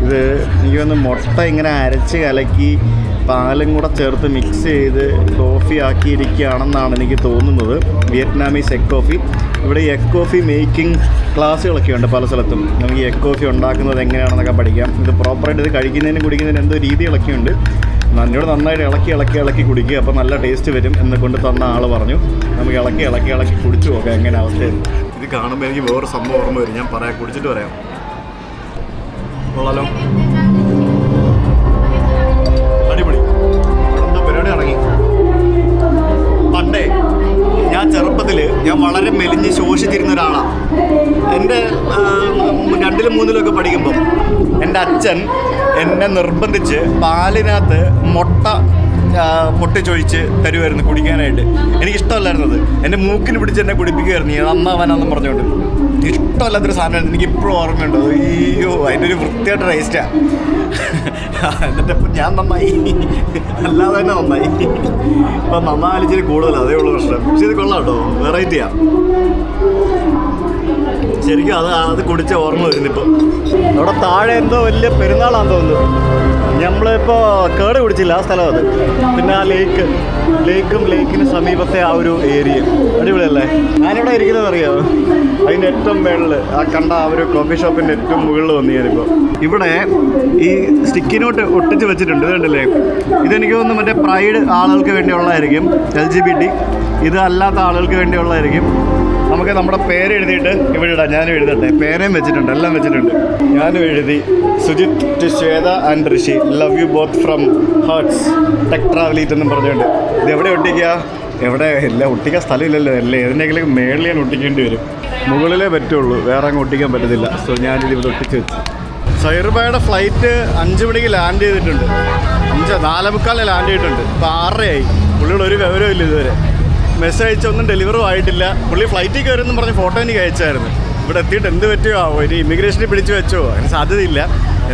ഇത് എനിക്ക് തോന്നുന്നു മുട്ട ഇങ്ങനെ അരച്ച് കലക്കി പാലും കൂടെ ചേർത്ത് മിക്സ് ചെയ്ത് കോഫി ആക്കിയിരിക്കുകയാണെന്നാണ് എനിക്ക് തോന്നുന്നത്. Vietnamese egg coffee. ഇവിടെ എഗ് കോഫി മേക്കിംഗ് ക്ലാസ്സുകളൊക്കെ ഉണ്ട് പല സ്ഥലത്തും. നമുക്ക് എഗ് കോഫി ഉണ്ടാക്കുന്നത് എങ്ങനെയാണെന്നൊക്കെ പഠിക്കാം. ഇത് പ്രോപ്പറായിട്ട് ഇത് കഴിക്കുന്നതിനും കുടിക്കുന്നതിനും എന്തോ രീതികളൊക്കെ ഉണ്ട്. എന്നോട് നന്നായിട്ട് ഇളക്കി കുടിക്കുക, അപ്പോൾ നല്ല ടേസ്റ്റ് വരും എന്ന് കൊണ്ട് തന്ന ആൾ പറഞ്ഞു. നമുക്ക് ഇളക്കി കുടിച്ചു നോക്കാം എങ്ങനെ അവസ്ഥയാണ്. ഇത് കാണുമ്പോൾ എനിക്ക് വേറൊരു സംഭവം ഓർമ്മ വരും. ഞാൻ പറയാം, കുടിച്ചിട്ട് പറയാം. കൊള്ളാലോ, അടിപൊളി. എന്തോ പരിപാടി ഇറങ്ങി. പണ്ടേ ഞാൻ ചെറുപ്പത്തിൽ ഞാൻ വളരെ മെലിഞ്ഞ് ശോഷിച്ചിരുന്ന ഒരാളാണ്. എൻ്റെ 2ലും 3ലും പഠിക്കുമ്പം എൻ്റെ അച്ഛൻ എന്നെ നിർബന്ധിച്ച് പാലിനകത്ത് മുട്ട പൊട്ടിച്ചൊഴിച്ച് തരുമായിരുന്നു കുടിക്കാനായിട്ട്. എനിക്കിഷ്ടമല്ലായിരുന്നത്. എൻ്റെ മൂക്കിന് പിടിച്ച് എന്നെ കുടിപ്പിക്കുമായിരുന്നു. നന്നാവാനാന്ന് പറഞ്ഞുകൊണ്ട്. ഇഷ്ടമല്ലാത്തൊരു സാധനമായിരുന്നു. എനിക്കിപ്പോഴും ഓർമ്മയുണ്ട്. അയ്യോ, അതിൻ്റെ ഒരു വൃത്തിയായിട്ട് ടേസ്റ്റാണ്. എന്നിട്ടിപ്പോൾ ഞാൻ നന്നായി, അല്ലാതെ തന്നെ നന്നായി. ഇപ്പം നന്നാലിച്ചിരി കൂടുതലാണ്, അതേ ഉള്ളൂ പ്രശ്നം. പക്ഷേ ഇത് കൊള്ളാം കേട്ടോ, വെറൈറ്റിയാണ്. ശരിക്കും അത് കുടിച്ച ഓർമ്മ വരുന്നു ഇപ്പം. അവിടെ താഴെ എന്തോ വലിയ പെരുന്നാളാന്ന് തോന്നുന്നു. നമ്മളിപ്പോൾ കേട് കുടിച്ചില്ല, ആ സ്ഥലം അത്. പിന്നെ ആ ലേക്കിന് സമീപത്തെ ആ ഒരു ഏരിയയും അടിപൊളിയല്ലേ. ഞാനിവിടെ ഇരിക്കുന്നത് അറിയാമോ, അതിൻ്റെ ഏറ്റവും മുകളിൽ ആ കണ്ട ആ ഒരു കോഫി ഷോപ്പിൻ്റെ ഏറ്റവും മുകളിൽ വന്നു ഞാനിപ്പോൾ. ഇവിടെ ഈ സ്റ്റിക്കി നോട്ട് ഒട്ടിച്ച് വെച്ചിട്ടുണ്ട്, ഇത് കണ്ടില്ലേ. ഇതെനിക്ക് തോന്നുന്നു മറ്റേ പ്രൈഡ് ആളുകൾക്ക് വേണ്ടിയുള്ളതായിരിക്കും, LGBT. ഇത് അല്ലാത്ത ആളുകൾക്ക് വേണ്ടിയുള്ളതായിരിക്കും. നമുക്ക് നമ്മുടെ പേര് എഴുതിയിട്ട് ഇവിടെ ഇടാം. ഞാനും എഴുതട്ടെ, പേനയും വെച്ചിട്ടുണ്ട്, എല്ലാം വെച്ചിട്ടുണ്ട്. ഞാനും എഴുതി Sujith to Shweta and Rishi, love you both from hearts tech travel eat എന്നും പറഞ്ഞുകൊണ്ട്. ഇത് എവിടെ ഒട്ടിക്കുക? എവിടെ എല്ലാം ഒട്ടിക്കാൻ സ്ഥലമില്ലല്ലോ, അല്ലേ ഏതിനെങ്കിലും മേളിൽ ഞാൻ ഒട്ടിക്കേണ്ടി വരും. മുകളിലേ പറ്റുള്ളൂ, വേറെ അങ്ങ് ഒട്ടിക്കാൻ പറ്റത്തില്ല. സോ ഞാനിത് ഇവിടെ ഒട്ടിച്ച് വെച്ചു. സൈർബായുടെ ഫ്ലൈറ്റ് 5 മണിക്ക് ലാൻഡ് ചെയ്തിട്ടുണ്ട്. 4:45 ലാൻഡ് ചെയ്തിട്ടുണ്ട്. ഇപ്പോൾ 6:30 പുള്ളിയുടെ ഒരു വിവരവും ഇല്ല ഇതുവരെ. മെസ്സേജ് അയച്ചൊന്നും ഡെലിവറും ആയിട്ടില്ല. പുള്ളി ഫ്ലൈറ്റിൽ കയറുമെന്നും പറഞ്ഞ് ഫോട്ടോ എനിക്ക് അയച്ചായിരുന്നു. ഇവിടെ എത്തിയിട്ട് എന്ത് പറ്റുമോ ആവോ, ഇനി ഇമിഗ്രേഷനിൽ പിടിച്ചു വെച്ചോ, അതിന് സാധ്യതയില്ല.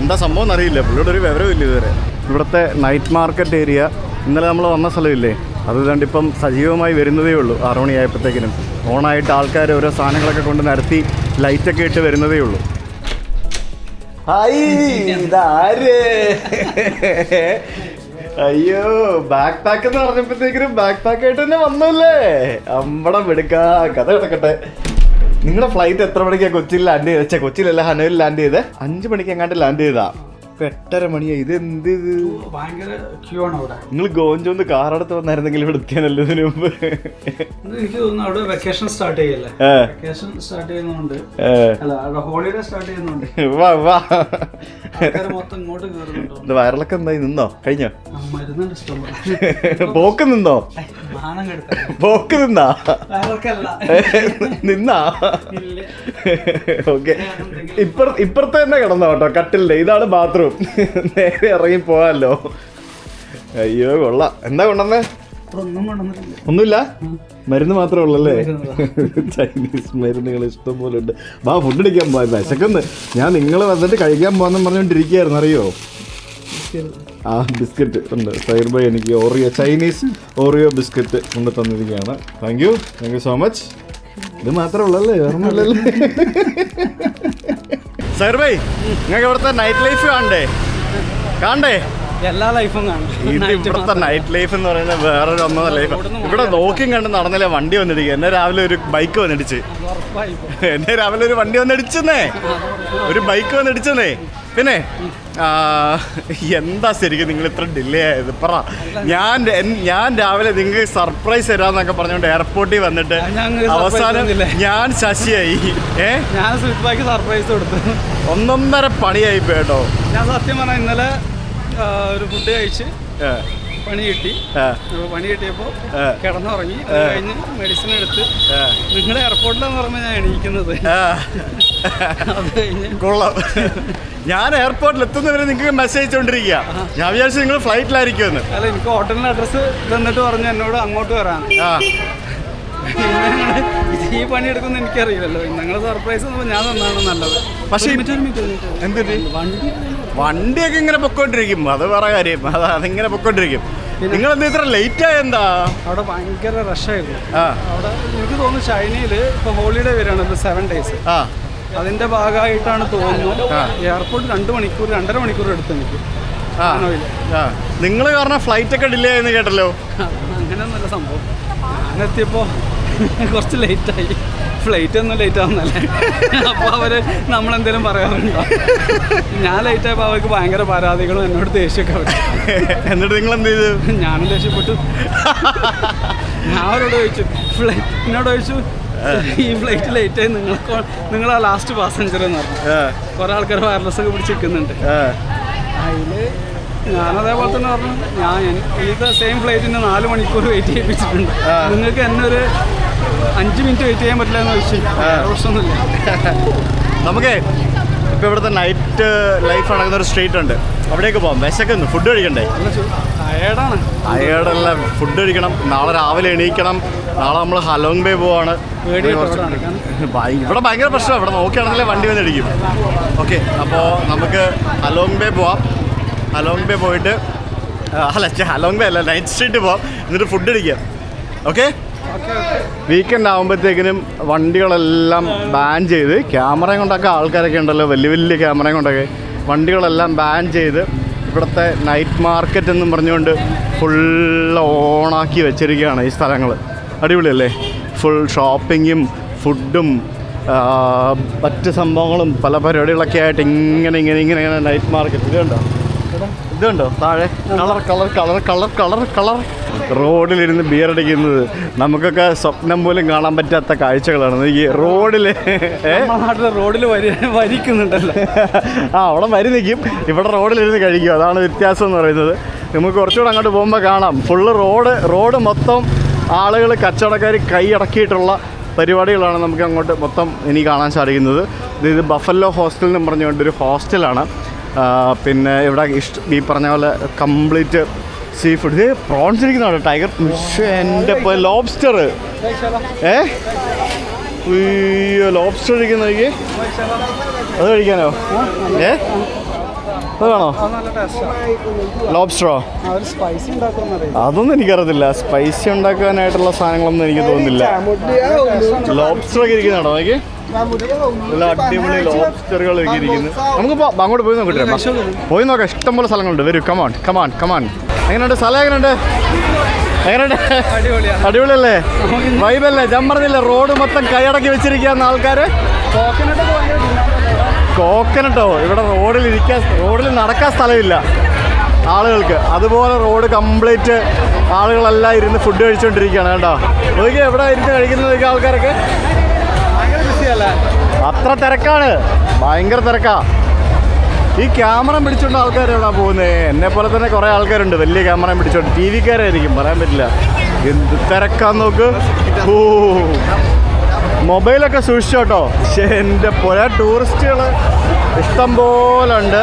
എന്താ സംഭവം എന്നറിയില്ല, പുള്ളിയുടെ ഒരു വിവരവും ഇല്ല ഇതുവരെ. ഇവിടുത്തെ നൈറ്റ് മാർക്കറ്റ് ഏരിയ, ഇന്നലെ നമ്മൾ വന്ന സ്ഥലമില്ലേ, അത് കണ്ടിപ്പം സജീവമായി വരുന്നതേ ഉള്ളൂ. 6 മണിയായപ്പോഴത്തേക്കിനും ഓണായിട്ട് ആൾക്കാർ ഓരോ സാധനങ്ങളൊക്കെ കൊണ്ട് നിരത്തി ലൈറ്റൊക്കെ ഇട്ട് വരുന്നതേ ഉള്ളൂ. അയ്യോ, ബാക്ക് പാക്ക് എന്ന് പറഞ്ഞപ്പോഴത്തേക്കിനും ബാക്ക് പാക്ക് ആയിട്ട് തന്നെ വന്നല്ലേ. അമ്പടം എടുക്കാ, കഥ കിടക്കട്ടെ. നിങ്ങളുടെ ഫ്ലൈറ്റ് എത്ര മണിക്കാണ് കൊച്ചിയിൽ ലാൻഡ് ചെയ്തേ? കൊച്ചിയിലല്ല, ഹനോയിൽ ലാൻഡ് ചെയ്തേ. 5 മണിക്ക് എങ്ങാണ്ട് ലാൻഡ് ചെയ്താ. 8:30 മണിയായി. ഇത് എന്ത് ഇത്? ഭയങ്കര ക്യൂ ആണ് അവിടെ. നിങ്ങൾ ഗോഞ്ചോന്ന് കാറെടുത്ത് വന്നായിരുന്നെങ്കിൽ ഇവിടെ എത്തിയാനല്ലോ ഇതിനു മുമ്പ്. എനിക്ക് തോന്നുന്നു അവിടെ വെക്കേഷൻ സ്റ്റാർട്ട് ചെയ്യല്ലേ, വെക്കേഷൻ സ്റ്റാർട്ട് ചെയ്യുന്നുണ്ട്, അല്ല അവിടെ ഹോളിഡേ സ്റ്റാർട്ട് ചെയ്യുന്നുണ്ട്. ആൾക്കാര് മൊത്തം ഇങ്ങോട്ട് കയറുന്നുണ്ടോ. ഇത് വയറിളക്കം എന്തായി? നിന്നോ? കഴിഞ്ഞോ? മരുന്നുണ്ട് ഇഷ്ടംപോലെ. പോക്ക് നിന്നോ? മാനം കെടുത്ത പോക്ക് നിന്നാ? വയറിളക്കല്ല, നിന്നാ? ഇല്ല. ഓക്കെ, ഇപ്പുറത്ത് തന്നെ കിടന്നോ കേട്ടോ കട്ടിലിന്റെ. ഇതാണ് ബാത്റൂം, നേരെ ഇറങ്ങി പോവാല്ലോ. അയ്യോ കൊള്ളാം. എന്താ കൊണ്ടുവന്നേ? ഒന്നും കൊണ്ടുവന്നിട്ടില്ല. ഒന്നുമില്ല, മരുന്ന് മാത്രമേ ഉള്ളല്ലേ? ചൈനീസ് മരുന്നുകൾ ഇഷ്ടം പോലെ ഉണ്ട്. വാ ഫുഡ് അടിക്കാൻ പോകാൻ വിശക്കുന്ന്. ഞാൻ നിങ്ങൾ വന്നിട്ട് കഴിക്കാൻ പോകാമെന്ന് പറഞ്ഞുകൊണ്ടിരിക്കുകയായിരുന്നു, അറിയോ? ആ ബിസ്ക്കറ്റ് ഉണ്ട്. സൈർബൈ എനിക്ക് ചൈനീസ് ഓറിയോ ബിസ്ക്കറ്റ് കൊണ്ട് തന്നിരിക്കുകയാണ്. Thank you so much. ഇത് മാത്രമേ ഉള്ളല്ലേ, വേറൊന്നുമില്ലല്ലേ? സൈർബൈ, നിങ്ങൾക്ക് ഇവിടുത്തെ നൈറ്റ് ലൈഫ് കാണണ്ടേ? എല്ലാ ലൈഫും കാണും. ഇത് ഇവിടുത്തെ നൈറ്റ് ലൈഫ് എന്ന് പറയുന്നത് വേറൊരു ഒന്നോ ലൈഫ്. ഇവിടെ നോക്കിയും കണ്ട് നടന്നില്ലേ വണ്ടി വന്നിടിക്കുക. എന്നെ രാവിലെ ഒരു ബൈക്ക് വന്നിടിച്ച്, എന്നെ രാവിലെ ഒരു വണ്ടി വന്നിടിച്ചെന്നേ, ഒരു ബൈക്ക് വന്നിടിച്ചെന്നേ. പിന്നെ എന്താ ശരിക്കും നിങ്ങൾ ഇത്ര ഡിലേ ആയത് പറ. ഞാൻ രാവിലെ നിങ്ങൾക്ക് സർപ്രൈസ് തരാന്നൊക്കെ പറഞ്ഞുകൊണ്ട് എയർപോർട്ടിൽ വന്നിട്ട് അവസാനം ഞാൻ ശശിയായി. ഞാൻ സുജിത്ത് സർപ്രൈസ് കൊടുത്തു. 1.5 പണിയായി കേട്ടോ. ഞാൻ സത്യം പറഞ്ഞാൽ ഇന്നലെ ഒരു ഫുഡ് കഴിച്ച് പണി കിട്ടിയപ്പോൾ കിടന്നുറങ്ങി. കഴിഞ്ഞ് മെഡിസിൻ എടുത്ത് നിങ്ങളുടെ എയർപോർട്ടിലെന്ന് പറഞ്ഞാൽ ഞാൻ എണീക്കുന്നത്. അത് കഴിഞ്ഞ് കൊള്ളാം. ഞാൻ എയർപോർട്ടിൽ എത്തുന്നവരെ നിങ്ങൾക്ക് മെസ്സേജ് അയച്ചുകൊണ്ടിരിക്കുക. ഞാൻ വിചാരിച്ചു നിങ്ങൾ ഫ്ലൈറ്റിലായിരിക്കുമെന്ന്. അല്ല, എനിക്ക് ഹോട്ടലിൻ്റെ അഡ്രസ്സ് തന്നിട്ട് പറഞ്ഞു എന്നോട് അങ്ങോട്ട് വരാൻ. ഈ പണിയെടുക്കുമെന്ന് എനിക്കറിയില്ലല്ലോ. നിങ്ങൾ സർപ്രൈസ് ഞാൻ തന്നാണ് നല്ലത്. പക്ഷേ എന്തിട്ട് വണ്ടിയൊക്കെ ഇങ്ങനെ പൊക്കോണ്ടിരിക്കും, അത് വേറെ കാര്യം. അതിങ്ങനെ പൊക്കോണ്ടിരിക്കും. നിങ്ങൾ എന്താ ഇത്ര ലേറ്റ് ആയെന്താ? അവിടെ ഭയങ്കര റഷായിരുന്നു. അവിടെ എനിക്ക് തോന്നുന്നു ചൈനയിൽ ഇപ്പോൾ ഹോളിഡേ വരികയാണ്, ഇപ്പോൾ 7 days. അതിന്റെ ഭാഗമായിട്ടാണ് തോന്നുന്നു എയർപോർട്ട് 2 മണിക്കൂർ 2.5 മണിക്കൂർ എടുത്ത് എനിക്ക്. നിങ്ങൾ കാരണം ഫ്ലൈറ്റ് ഒക്കെ ഡിലേ ആയെന്ന് കേട്ടല്ലോ. അങ്ങനെയൊന്നുമല്ല സംഭവം. ഞാനെത്തിയപ്പോൾ കുറച്ച് ലേറ്റായി. ഫ്ലൈറ്റ് ഒന്നും ലേറ്റ് ആവുന്നല്ലേ, അപ്പോൾ അവർ നമ്മളെന്തെങ്കിലും പറയാറുണ്ടോ? ഞാൻ ലേറ്റ് ആയപ്പോൾ അവർക്ക് ഭയങ്കര പരാതികളും എന്നോട് ദേഷ്യമൊക്കെ വരും. എന്നിട്ട് നിങ്ങൾ എന്ത് ചെയ്തു? ഞാനും ദേഷ്യപ്പെട്ടു. ഞാൻ അവരോട് ചോദിച്ചു, എന്നോട് ചോദിച്ചു ഈ ഫ്ലൈറ്റ് ലേറ്റായി, നിങ്ങളാ ലാസ്റ്റ് പാസഞ്ചർ എന്ന് പറഞ്ഞു. കുറേ ആൾക്കാർ വയർലെസ് ഒക്കെ പിടിച്ച് നിൽക്കുന്നുണ്ട്. അതിൽ ഞാനതേപോലെ തന്നെ പറഞ്ഞു, ഇത് സെയിം ഫ്ലൈറ്റിന് 4 മണിക്കൂർ വെയിറ്റ് ചെയ്യിപ്പിച്ചിട്ടുണ്ട്. നിങ്ങൾക്ക് എന്നെ ഒരു 5 മിനിറ്റ് വെയിറ്റ് ചെയ്യാൻ പറ്റില്ല എന്ന് ചോദിച്ചു. പ്രശ്നമൊന്നുമില്ല. നമുക്കേ ഇപ്പോൾ ഇവിടുത്തെ നൈറ്റ് ലൈഫ് നടക്കുന്ന ഒരു സ്ട്രീറ്റ് ഉണ്ട്, അവിടേക്ക് പോകാം. വിശക്കുന്നു, ഫുഡ് കഴിക്കണ്ടേ? അയർഡല്ല, ഫുഡ് കഴിക്കണം. നാളെ രാവിലെ എണീക്കണം. നാളെ നമ്മൾ ഹലോങ് ബേ പോവാണ്. ഇവിടെ ഭയങ്കര പ്രശ്നമാണ്. ഇവിടെ നോക്കുകയാണെങ്കിലേ വണ്ടി വന്നിടിക്കും. ഓക്കെ, അപ്പോൾ നമുക്ക് ഹലോങ് ബേ പോവാം. ഹലോങ് ബേ പോയിട്ട് ഹലോങ് ബേ അല്ല, നൈറ്റ് സ്ട്രീറ്റ് പോവാം. എന്നിട്ട് ഫുഡ് അടിക്കാം. ഓക്കെ, വീക്കെൻഡ് ആകുമ്പോഴത്തേക്കിനും വണ്ടികളെല്ലാം ബാൻ ചെയ്ത്, ക്യാമറയും കൊണ്ടൊക്കെ ആൾക്കാരൊക്കെ ഉണ്ടല്ലോ, വലിയ വലിയ ക്യാമറയും കൊണ്ടൊക്കെ വണ്ടികളെല്ലാം ബാൻ ചെയ്ത് ഇവിടുത്തെ നൈറ്റ് മാർക്കറ്റ് എന്നും പറഞ്ഞുകൊണ്ട് ഫുള്ള് ഓണാക്കി വെച്ചിരിക്കുകയാണ് ഈ സ്ഥലങ്ങൾ. അടിപൊളിയല്ലേ? ഫുൾ ഷോപ്പിങ്ങും ഫുഡും മറ്റ് സംഭവങ്ങളും പല പരിപാടികളൊക്കെ ആയിട്ട് ഇങ്ങനെ നൈറ്റ് മാർക്കറ്റ്. ഇതുണ്ടോ താഴെ കളർ റോഡിലിരുന്ന് ബിയർ അടിക്കുന്നത് നമുക്കൊക്കെ സ്വപ്നം പോലും കാണാൻ പറ്റാത്ത കാഴ്ചകളാണ് ഈ റോഡിൽ. റോഡിൽ വരിക്കുന്നുണ്ടല്ലോ. അവിടെ വരി നിൽക്കും, ഇവിടെ റോഡിലിരുന്ന് കഴിക്കും. അതാണ് വ്യത്യാസം എന്ന് പറയുന്നത്. നമുക്ക് കുറച്ചുകൂടെ അങ്ങോട്ട് പോകുമ്പോൾ കാണാം ഫുള്ള് റോഡ് മൊത്തം ആളുകൾ, കച്ചവടക്കാർ കൈയടക്കിയിട്ടുള്ള പരിപാടികളാണ് നമുക്ക് അങ്ങോട്ട് മൊത്തം ഇനി കാണാൻ സാധിക്കുന്നത്. ഇത് ബഫല്ലോ ഹോസ്റ്റൽ എന്ന് പറഞ്ഞുകൊണ്ടൊരു ഹോസ്റ്റലാണ്. പിന്നെ ഇവിടെ ഈ പറഞ്ഞ പോലെ കംപ്ലീറ്റ് സീ ഫുഡ്. ഇത് പ്രോൺസ് ഇരിക്കുന്നതാണ്, ടൈഗർ ഫിഷ്, എൻ്റെ ലോബ്സ്റ്റർ. ലോബ്സ്റ്റർ ഇരിക്കുന്നതിക്ക് അത് കഴിക്കാനോ? അത് വേണോ? ലോബ്സ്റ്ററോ? അതൊന്നും എനിക്കറിയത്തില്ല. സ്പൈസി ഉണ്ടാക്കാനായിട്ടുള്ള സാധനങ്ങളൊന്നും എനിക്ക് തോന്നുന്നില്ല. ലോബ്സ്റ്റർ ഒക്കെ ഇരിക്കുന്നതാണോ? എനിക്ക് നല്ല അടിപൊളി ലോബ്സ്റ്ററുകൾ ഒക്കെ ഇരിക്കുന്നു. നമുക്ക് അങ്ങോട്ട് പോയി നോക്കട്ടെ, പോയി നോക്കാം. ഇഷ്ടംപോലെ സ്ഥലങ്ങളുണ്ട്. വരൂ, കമാൺ. എങ്ങനെയുണ്ട് സ്ഥലം? എങ്ങനെയുണ്ട്? അടിപൊളിയല്ലേ? വൈബല്ലേ? ഞാൻ പറഞ്ഞില്ലേ റോഡ് മൊത്തം കൈയടക്കി വെച്ചിരിക്കുകയെന്ന് ആൾക്കാർ. കോക്കനട്ടോ ഇവിടെ റോഡിൽ നടക്കാൻ സ്ഥലമില്ല ആളുകൾക്ക്. അതുപോലെ റോഡ് കംപ്ലീറ്റ് ആളുകളെല്ലാം ഇരുന്ന് ഫുഡ് കഴിച്ചുകൊണ്ടിരിക്കുകയാണ്. കേട്ടോ, നോക്കിയാൽ എവിടെ ഇരുന്ന് കഴിക്കുന്നതൊക്കെ ആൾക്കാരൊക്കെ അത്ര തിരക്കാണ്, ഭയങ്കര തിരക്കാ. ഈ ക്യാമറ പിടിച്ചോണ്ട് ആൾക്കാർ എവിടെ പോകുന്നത്? എന്നെ പോലെ തന്നെ കുറേ ആൾക്കാരുണ്ട് വലിയ ക്യാമറ പിടിച്ചോണ്ട്. ടി വിക്കാരായിരിക്കും, പറയാൻ പറ്റില്ല. എന്ത് തിരക്കാന്ന് നോക്ക്. ഓ, മൊബൈലൊക്കെ സൂക്ഷിച്ചു കേട്ടോ. പക്ഷേ എൻ്റെ പോലെ ടൂറിസ്റ്റുകൾ ഇഷ്ടം പോലെ ഉണ്ട്.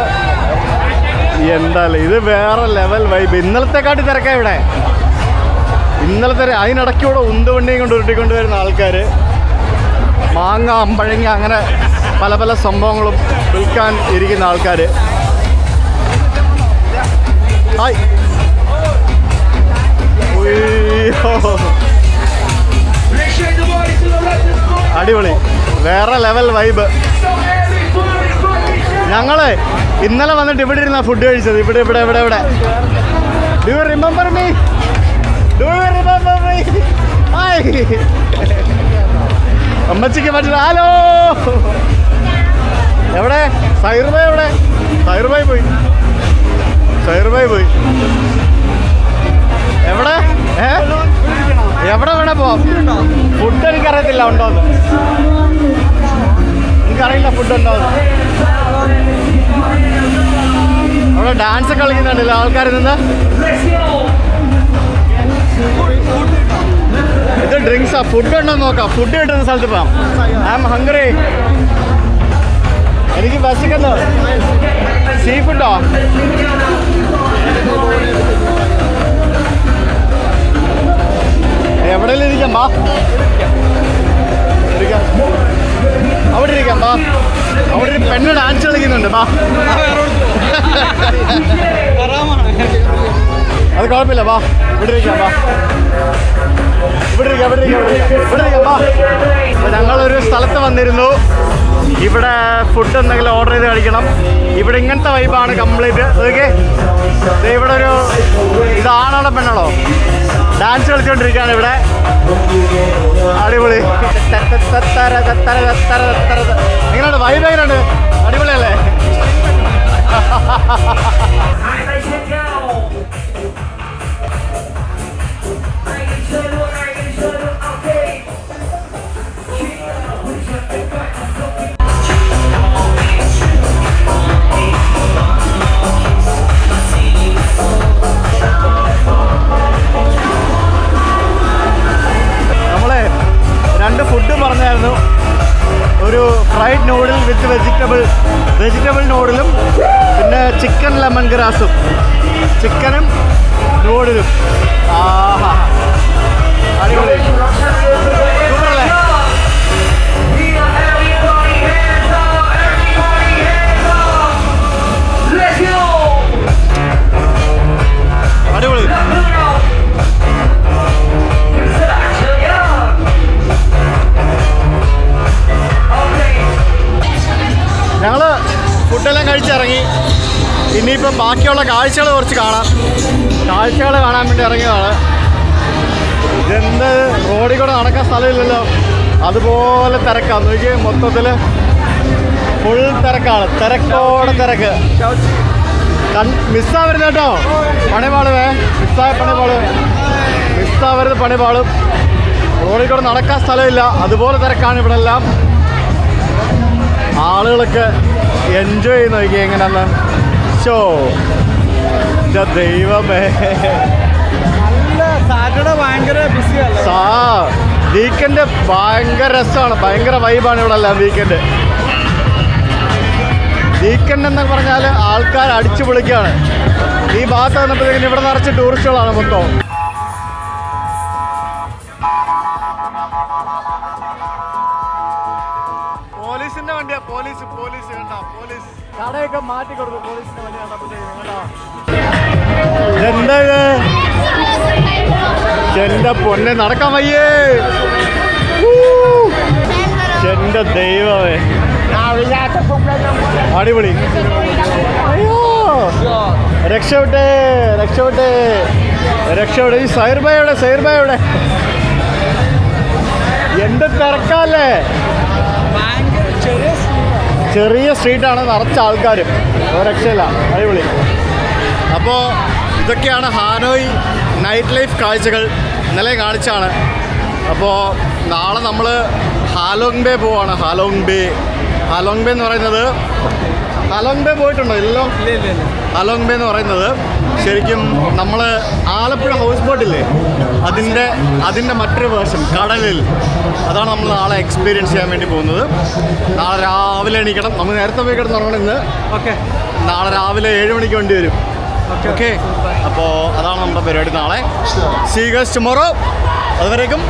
എന്തായാലും ഇത് വേറെ ലെവൽ വൈബ്. ഇന്നലത്തെക്കാട്ടി തിരക്കാണ് ഇവിടെ. അതിനിടയ്ക്ക് ഇവിടെ ഉന്തുവണ്ടിയും കൊണ്ട് ഉരുട്ടിക്കൊണ്ട് വരുന്ന ആൾക്കാർ, മാങ്ങ, അമ്പഴങ്ങ, അങ്ങനെ പല പല സംഭവങ്ങളും വിൽക്കാൻ ഇരിക്കുന്ന ആൾക്കാർ. ഹായ്, അടിപൊളി, വേറെ ലെവൽ വൈബ്. ഞങ്ങൾ ഇന്നലെ വന്നിട്ട് ഇവിടെ ഇരുന്ന ഫുഡ് കഴിച്ചത്. ഇവിടെ do you remember me? Hi, അമ്മച്ചിക്ക് പറ്റില്ല. ഹലോ, എവിടെ സൈർബായ്? എവിടെ സൈർബായ് പോയി? എവിടെ വേണേ പോവാം. ഫുഡ് എനിക്കറിയത്തില്ല ഉണ്ടോന്ന്. എനിക്കറിയില്ല ഫുഡ് ഉണ്ടോന്ന്. അവിടെ ഡാൻസ് കളിക്കുന്നുണ്ടല്ലോ ആൾക്കാർ നിന്ന്. ഇത് ഡ്രിങ്ക്സാ, ഫുഡ് ഉണ്ടോ നോക്കാം. ഫുഡ് കിട്ടുന്ന സ്ഥലത്ത് പോകാം. I am hungry. എനിക്ക് വിശക്കുന്നു. സീ ഫുഡോ? എവിടെയെങ്കിലും ഇരിക്കാം, ബാ. അവിടെ ഇരിക്കാം, ബാ. അവിടെ ഒരു പെണ്ണ് ഡാൻസ് കളിക്കുന്നുണ്ട്, ബാ. അത് കുഴപ്പമില്ല, ബാ. ഇവിടെ ഇരിക്കാം, ബാ. ബാ. അപ്പോൾ ഞങ്ങളൊരു സ്ഥലത്ത് വന്നിരുന്നു. ഇവിടെ ഫുഡ് എന്തെങ്കിലും ഓർഡർ ചെയ്ത് കഴിക്കണം. ഇവിടെ ഇങ്ങനത്തെ വൈബാണ് കംപ്ലീറ്റ്. ഓക്കെ, ഇവിടെ ഒരു ഇതാണോ പെണ്ണാണോ ഡാൻസ് കളിച്ചുകൊണ്ടിരിക്കുകയാണ് ഇവിടെ. അടിപൊളി. എങ്ങനെയുണ്ട് വൈബ്? എങ്ങനെയുണ്ട്? അടിപൊളിയല്ലേ? രണ്ട് ഫുഡ് പറഞ്ഞായിരുന്നു. ഒരു ഫ്രൈഡ് നൂഡിൽ വിത്ത് വെജിറ്റബിൾ നൂഡിലും പിന്നെ ചിക്കൻ ലെമൺ ഗ്രാസും, ചിക്കനും നൂഡിലും. ആഹാ, അടിപൊളി, സൂപ്പറല്ലേ? അടിപൊളി. കഴിച്ചിറങ്ങി. ഇനിയിപ്പം ബാക്കിയുള്ള കാഴ്ചകൾ കുറച്ച് കാണാം. കാഴ്ചകൾ കാണാൻ വേണ്ടി ഇറങ്ങിയതാണ്. ഇതെന്ത് റോഡിൽ കൂടെ നടക്കാൻ സ്ഥലമില്ലല്ലോ, അതുപോലെ തിരക്കാണ്. നോക്കി മൊത്തത്തിൽ ഫുൾ തിരക്കാണ്, തിരക്കോടെ തിരക്ക്. മിസ്സാവരുത് കേട്ടോ, പണിപാളുവേ, മിസ്സാവരുത് പണിപാളും. റോഡിൽ കൂടെ നടക്കാൻ സ്ഥലമില്ല, അതുപോലെ തിരക്കാണ് ഇവിടെ എല്ലാം. ആളുകളൊക്കെ എൻജോയ് ചെയ്ത് നോക്കിയേ എങ്ങനെയാന്ന്. ഷോ ദൈവമേ, സാറ്റർഡേ ഭയങ്കര ബിസിയല്ലേ? വീക്കെൻഡ് ഭയങ്കര രസമാണ്, ഭയങ്കര വൈബാണ് ഇവിടെ എല്ലാം. വീക്കെൻഡ് എന്നൊക്കെ പറഞ്ഞാൽ ആൾക്കാർ അടിച്ചു പൊളിക്കുകയാണ്. ഈ ഭാഗത്ത് വന്നപ്പോഴത്തേക്കും ഇവിടെ നിറച്ച് ടൂറിസ്റ്റുകളാണ് മൊത്തം. പോലീസിന്റെ വണ്ടിയാ, പോലീസ് വേണ്ട, പോലീസ് കടയൊക്കെ മാറ്റി കൊടുക്കും. പോലീസിന്റെ വണ്ടി എന്താ എന്റെ പൊന്നെ, നടക്കാൻ വയ്യേ. എന്റെ ദൈവമേ, അടിപൊളി. അയ്യോ, രക്ഷപ്പെട്ടേ. ഈ സൈർബായുടെ എന്ത് തിരക്കല്ലേ. ചെറിയ സ്ട്രീറ്റാണ്, നിറച്ച ആൾക്കാരും, രക്ഷയില്ല, അടിപൊളി. അപ്പോൾ ഇതൊക്കെയാണ് ഹാനോയ് നൈറ്റ് ലൈഫ് കാഴ്ചകൾ. ഇന്നലെ കാണിച്ചാണ്. അപ്പോൾ നാളെ നമ്മൾ ഹാലോങ് ബേ പോവാണ്. ഹാലോങ് ബേ എന്ന് പറയുന്നത്, ഹാലോങ് ബേ പോയിട്ടുണ്ടോ? ഇല്ലല്ലോ. ഹാലോങ് ബേ എന്ന് പറയുന്നത് ശരിക്കും നമ്മൾ ആലപ്പുഴ ഹൗസ് ബോട്ടില്ലേ, അതിൻ്റെ മറ്റൊരു വേർഷൻ, കടലിൽ. അതാണ് നമ്മൾ നാളെ എക്സ്പീരിയൻസ് ചെയ്യാൻ വേണ്ടി പോകുന്നത്. നാളെ രാവിലെ എണീക്കണം. നമ്മൾ നേരത്തെ പോയി കിടന്നുറങ്ങണം ഇന്ന്. ഓക്കെ, നാളെ രാവിലെ 7 മണിക്ക് വണ്ടി വരും. ഓക്കെ, അപ്പോൾ അതാണ് നമ്മുടെ പരിപാടി നാളെ. See you guys tomorrow. അതുവരേക്കും